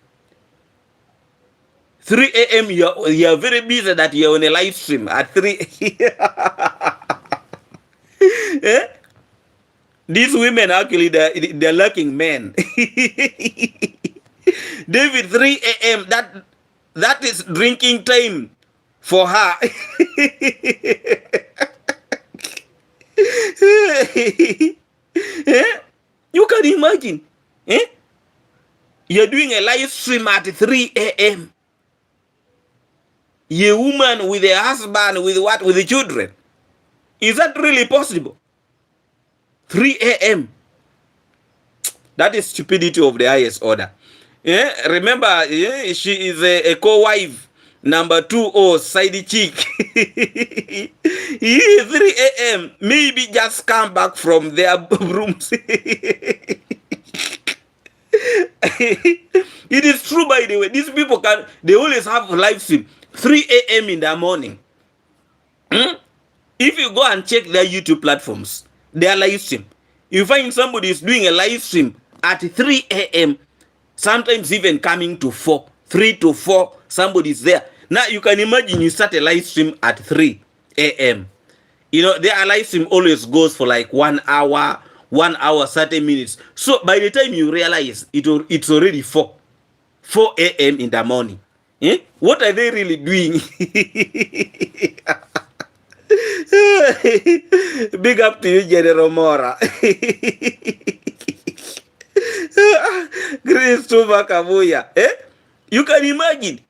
3 a.m. You're very busy that you're on a live stream at 3. Eh? These women actually they're lurking men. David, 3 a.m. That is drinking time for her. Eh? You can imagine. Eh? You're doing a live stream at 3 a.m. A woman with a husband, with what? With the children. Is that really possible? 3 a.m. That is stupidity of the highest order. Yeah? Remember, yeah, she is a co-wife. Number 2 or side chick. 3 a.m. Maybe just come back from their rooms. It is true, by the way. These people they always have live stream 3 a.m. in the morning. If you go and check their YouTube platforms, their live stream, you find somebody is doing a live stream at 3 a.m. Sometimes even coming to 4, 3 to 4, somebody's there. Now you can imagine you start a live stream at 3 a.m. You know, their live stream always goes for like 1 hour, 30 minutes. So by the time you realize it's already 4 a.m. in the morning. Eh? What are they really doing? Big up to you, General Mora. Christopher Kabuya. Eh? You can imagine.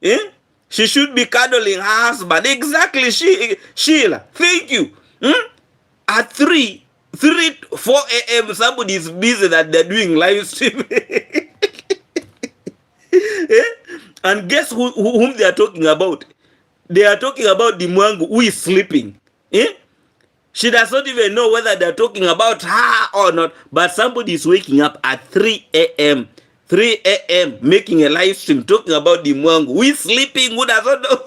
Eh? She should be cuddling her husband. Exactly, Sheila. Thank you. At 4 a.m. somebody is busy that they're doing live stream. Eh? And guess whom they are talking about? They are talking about the Mwangu who is sleeping. Eh? She does not even know whether they're talking about her or not. But somebody is waking up at 3 a.m. 3 a.m. making a live stream talking about the Mwangu who is sleeping, who does not know.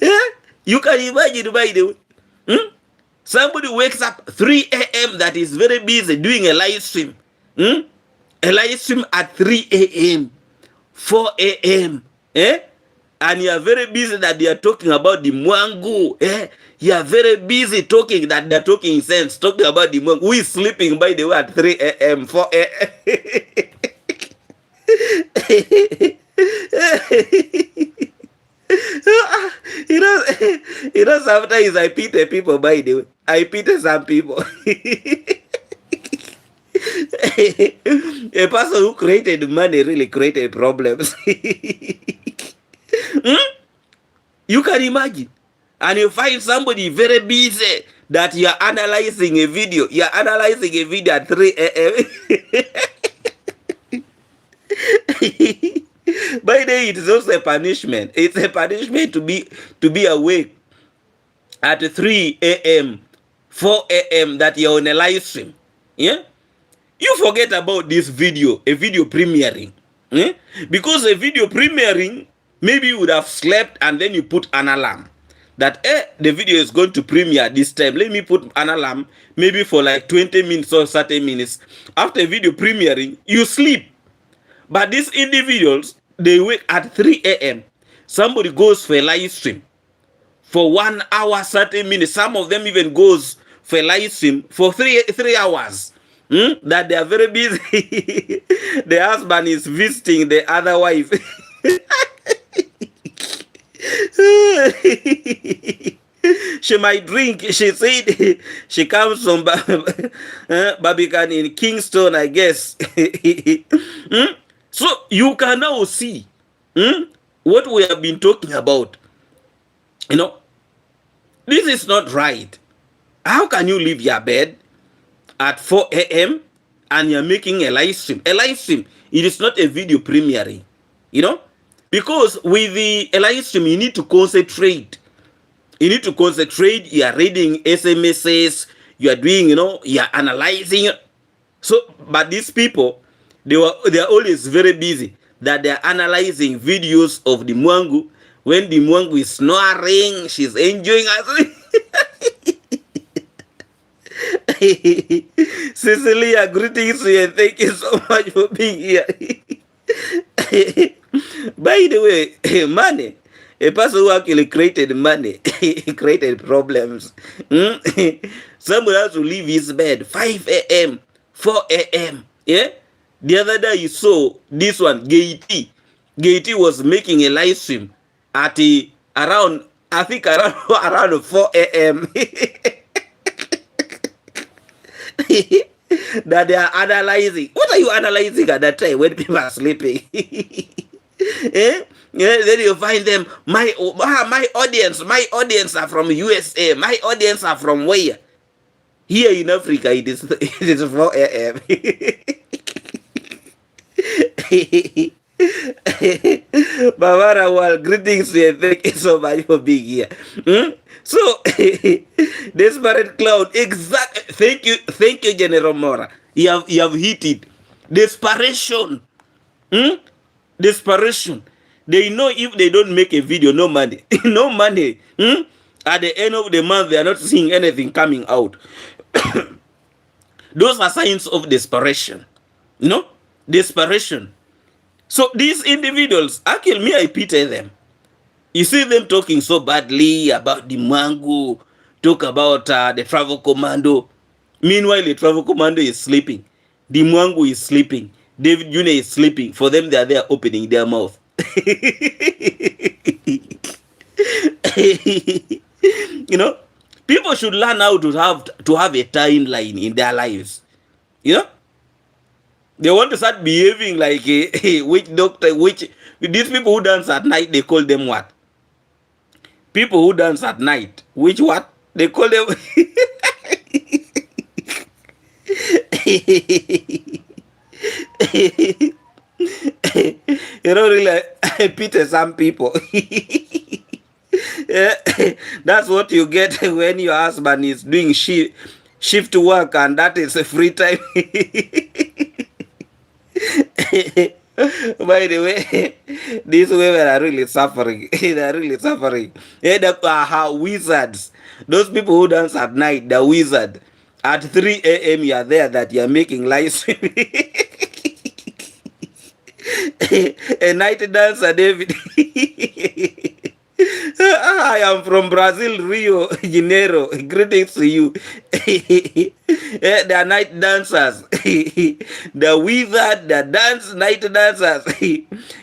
Yeah? You can imagine, by the way. Somebody wakes up 3 a.m. that is very busy doing a live stream. A live stream at 3 a.m. 4 a.m. Eh? And you are very busy that they are talking about the Mwangu. Eh? You are very busy talking that they're talking sense, talking about the Mwangu who is sleeping, by the way, at 3 a.m. 4 a.m. You know, sometimes I pity people, by the way. I pity some people. A person who created money really created problems. You can imagine. And you find somebody very busy that you are analyzing a video. You are analyzing a video at 3 a.m. By the way, it is also a punishment. It's a punishment to be awake at 3 a.m., 4 a.m. that you're on a live stream. Yeah? You forget about this video, a video premiering. Yeah? Because a video premiering, maybe you would have slept and then you put an alarm. That the video is going to premiere this time. Let me put an alarm, maybe for like 20 minutes or 30 minutes. After video premiering, you sleep. But these individuals, they wake at 3 a.m. Somebody goes for a live stream for 1 hour, 30 minutes. Some of them even goes for a live stream for 3 hours. That they are very busy. The husband is visiting the other wife. She might drink. She said she comes from Barbican in Kingston, I guess. So you can now see what we have been talking about. You know, this is not right. How can you leave your bed at 4 a.m. and you're making a live stream? A live stream, it is not a video premiering, you know? Because with a live stream, you need to concentrate You need to concentrate. You are reading SMSs. You are doing, you are analyzing. So, but these people, they are always very busy. That they are analyzing videos of the Mwangu. When the Mwangu is snoring, she's enjoying us. Cecilia, greetings to you, and thank you so much for being here. By the way, money, a person who actually created money, created problems. Someone has to leave his bed 5 a.m., 4 a.m. Yeah? The other day you saw this one, Gaity. Gaity was making a live stream at around, I think around 4 a.m. that they are analyzing. What are you analyzing at that time when people are sleeping? Eh? Yeah, then you find them. My audience are from USA. My audience are from where? Here in Africa, it is 4 a.m. Bavara Wall, greetings to you. Thank you so much for being here. So, desperate cloud, exact. Thank you, General Mora. You have hit it. Desperation. Desperation. They know if they don't make a video, no money. No money. At the end of the month, they are not seeing anything coming out. Those are signs of desperation. Desperation. So these individuals, actually, me, I pity them. You see them talking so badly about the Mwangu, talk about the travel commando. Meanwhile, the travel commando is sleeping. The Mwangu is sleeping. David Jr. is sleeping. For them, they are there opening their mouth. People should learn how to have a timeline in their lives. They want to start behaving like a witch doctor. These people who dance at night, they call them what? People who dance at night. Which what? They call them. Really, I pity some people. That's what you get when your husband is doing shift work, and that is a free time. By the way, these women are really suffering. They are really suffering. They are wizards. Those people who dance at night, they're wizards. At 3 a.m. you are there, that you are making live stream. A night dancer, David. I am from Brazil, Rio de Janeiro. Greetings to you. They are night dancers. The wizard, the night dancers.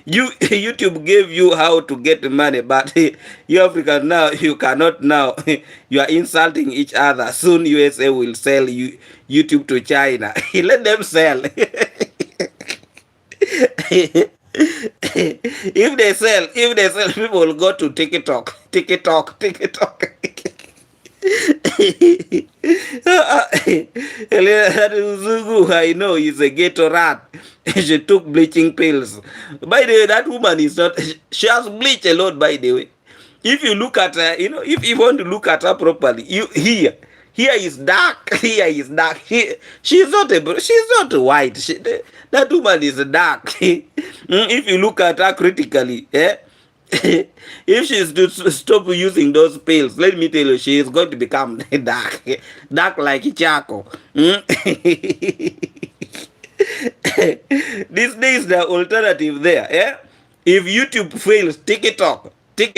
YouTube gave you how to get money, but you Africans now, you cannot now. You are insulting each other. Soon USA will sell YouTube to China. Let them sell. If they sell, people will go to TikTok. Zungu, I know, is a ghetto rat. She took bleaching pills. By the way, that woman is not. She has bleached a lot. By the way, if you look at her, if you want to look at her properly, here is dark. Here is dark. She's not white. That woman is dark. If you look at her critically, if she's to stop using those pills, let me tell you, she is going to become dark like charcoal. These days, the alternative there. If YouTube fails, TikTok. The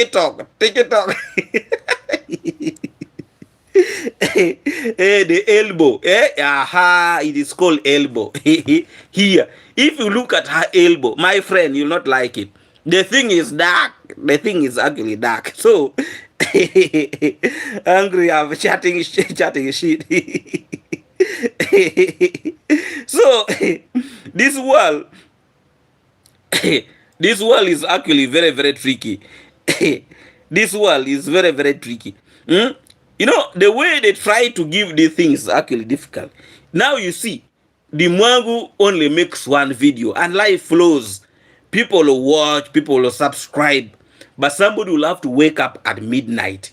elbow, it is called elbow. Here, if you look at her elbow, my friend, you'll not like it. The thing is dark. The thing is actually dark. So, angry, I'm chatting shit. So, this world is actually very, very tricky. This world is very, very tricky. The way they try to give these things is actually difficult. Now you see, the Mwangu only makes one video and life flows. People will watch, people will subscribe, but somebody will have to wake up at midnight,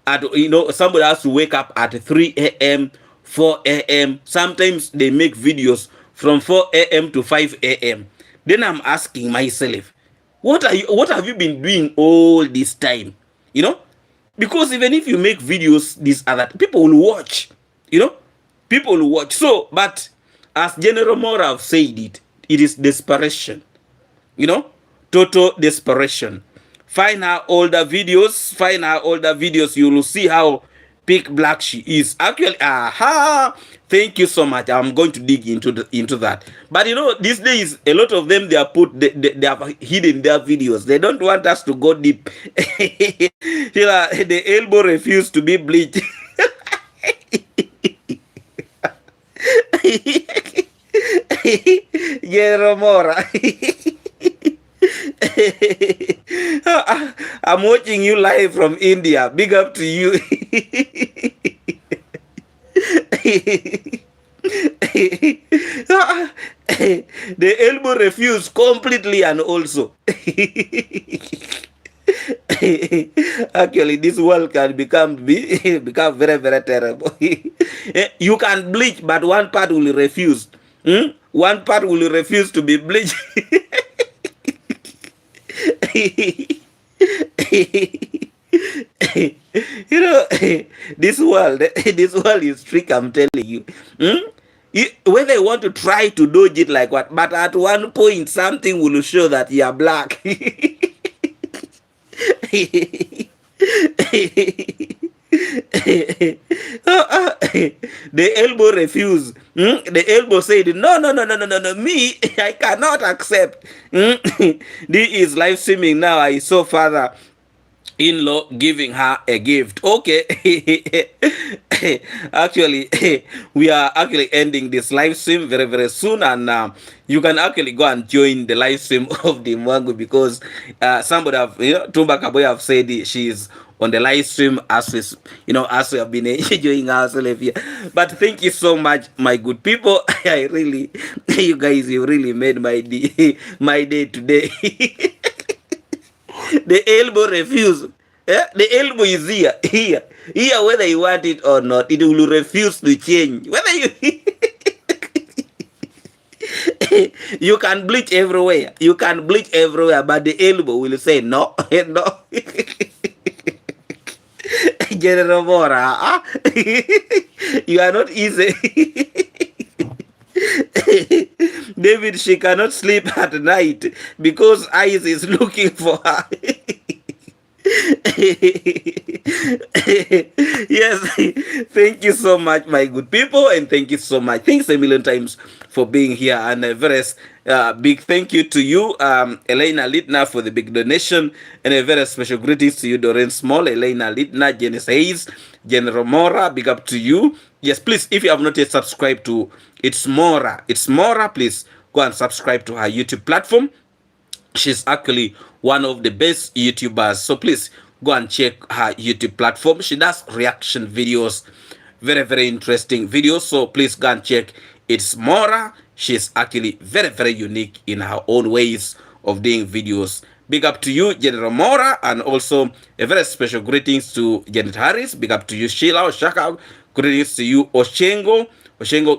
somebody has to wake up at 3 a.m., 4 a.m. Sometimes they make videos from 4 a.m. to 5 a.m. Then I'm asking myself, what have you been doing all this time? You know, because even if you make videos, these other people will watch. You know, people will watch. So, but as General Mora have said it is desperation. You know, total desperation. Find her older videos. You will see how big black she is. Actually, aha, thank you so much. I'm going to dig into that. But these days a lot of them, they have hidden their videos. They don't want us to go deep. The elbow refused to be bleached. Yeromora. I'm watching you live from India. Big up to you. The elbow refused completely, and also actually this world can become very, very terrible. You can bleach, but one part will refuse. One part will refuse to be bleached. This world is trick, I'm telling you. Whether you want to try to dodge it like what, but at one point something will show that you are black. The elbow refused. The elbow said, no, me, I cannot accept. This is live streaming now. I saw father in-law giving her a gift. Okay. Actually, we are actually ending this live stream very, very soon, and you can actually go and join the live stream of the Mwangu, because somebody have, Tumba Kaboy have said she's on the live stream as we have been enjoying ourselves here. But thank you so much, my good people. I really, you guys, you really made my day today. The elbow refuse. The elbow is here, whether you want it or not. It will refuse to change. Whether you you can bleach everywhere. But the elbow will say no, no. General Mora, you are not easy. David, she cannot sleep at night because Ice is looking for her. Yes, thank you so much, my good people, and thank you so much. Thanks a million times for being here, and a very big thank you to you, Elena Litna, for the big donation, and a very special greetings to you, Doreen Small, Elena Litna, Janice Hayes, General Mora, big up to you. Yes, please, if you have not yet subscribed to It's Mora, please go and subscribe to her YouTube platform. She's actually one of the best YouTubers, so please go and check her YouTube platform. She does reaction videos, very, very interesting videos, so please go and check It's Mora. She's actually very, very unique in her own ways of doing videos. Big up to you, General Mora, and also a very special greetings to Janet Harris. Big up to you, Sheila Oshaka. Greetings to you, Oshengo,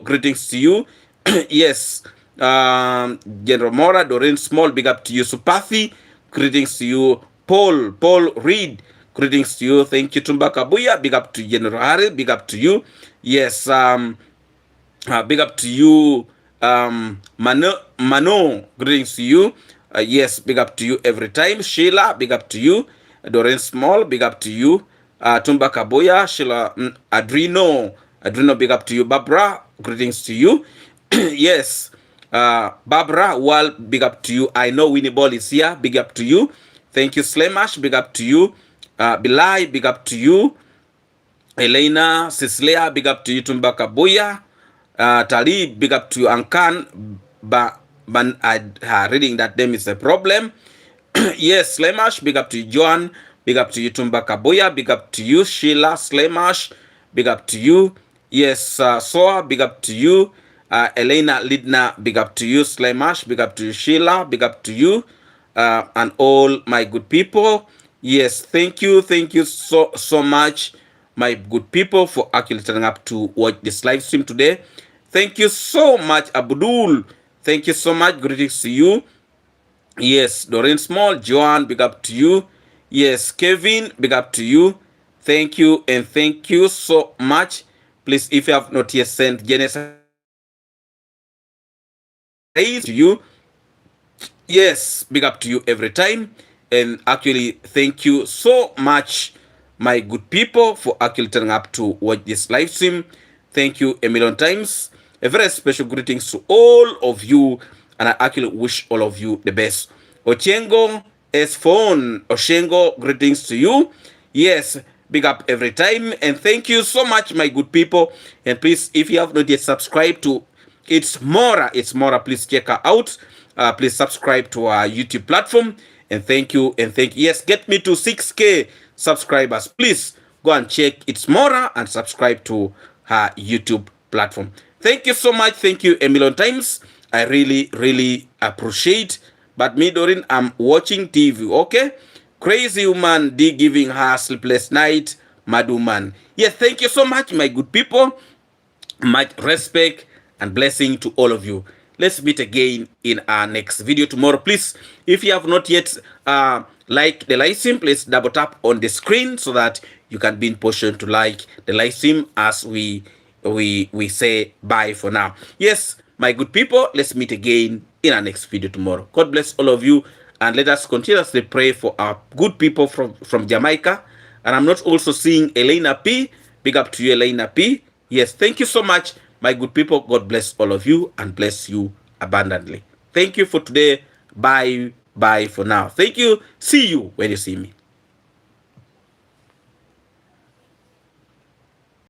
greetings to you. Yes, General Mora, Doreen Small, big up to you, Supathi, greetings to you, Paul Reed, greetings to you, thank you, Tumba Kabuya, big up to General Harris, big up to you. Yes, big up to you, Mano, greetings to you. Yes, big up to you every time. Sheila, big up to you. Doreen Small, big up to you. Tumba Kaboya, Sheila, Adrino, big up to you. Barbara, greetings to you. Yes, Barbara, well, big up to you. I know Winnie Ball is here, big up to you. Thank you, Slemash, big up to you. Bilai, big up to you. Elena, Sislea, big up to you. Tumba Kaboya, Tali, big up to you. Ankan, but reading that name is a problem. Yes, Slemash, big up to you. Joan, big up to you. Tumba Kaboya, big up to you. Sheila, Slemash, big up to you. Yes, Soa, big up to you. Elena Lidna, big up to you. Slemash, big up to you. Sheila, big up to you. And all my good people. Yes, thank you so much, my good people, for actually turning up to watch this live stream today. Thank you so much, Abdul. Thank you so much. Greetings to you. Yes, Doreen Small, Joan, big up to you. Yes, Kevin, big up to you. Thank you and thank you so much. Please, if you have not yet sent Genesis to you, yes, big up to you every time. And actually, thank you so much, my good people, for actually turning up to watch this live stream. Thank you a million times. A very special greetings to all of you, and I actually wish all of you the best. Ochengo S phone, Oshengo, greetings to you. Yes, big up every time, and thank you so much, my good people. And please, if you have not yet subscribed to it's Mora. Please check her out. Please subscribe to our YouTube platform. And thank you. And thank you. Yes, get me to 6K subscribers. Please go and check It's Mora and subscribe to her YouTube platform. Thank you so much. Thank you a million times. I really, really appreciate. But me, Dorin, I'm watching TV. Okay? Crazy woman, D giving her sleepless night. Mad woman. Yes, thank you so much, my good people. Much respect and blessing to all of you. Let's meet again in our next video tomorrow. Please, if you have not yet liked the live stream, please double tap on the screen so that you can be in position to like the live stream as we say bye for now. Yes, my good people, let's meet again in our next video tomorrow. God bless all of you, and let us continuously pray for our good people from Jamaica. And I'm not also seeing Elena P. Big up to you, Elena P. Yes, thank you so much, my good people. God bless all of you and bless you abundantly. Thank you for today. Bye for now. Thank you. See you when you see me.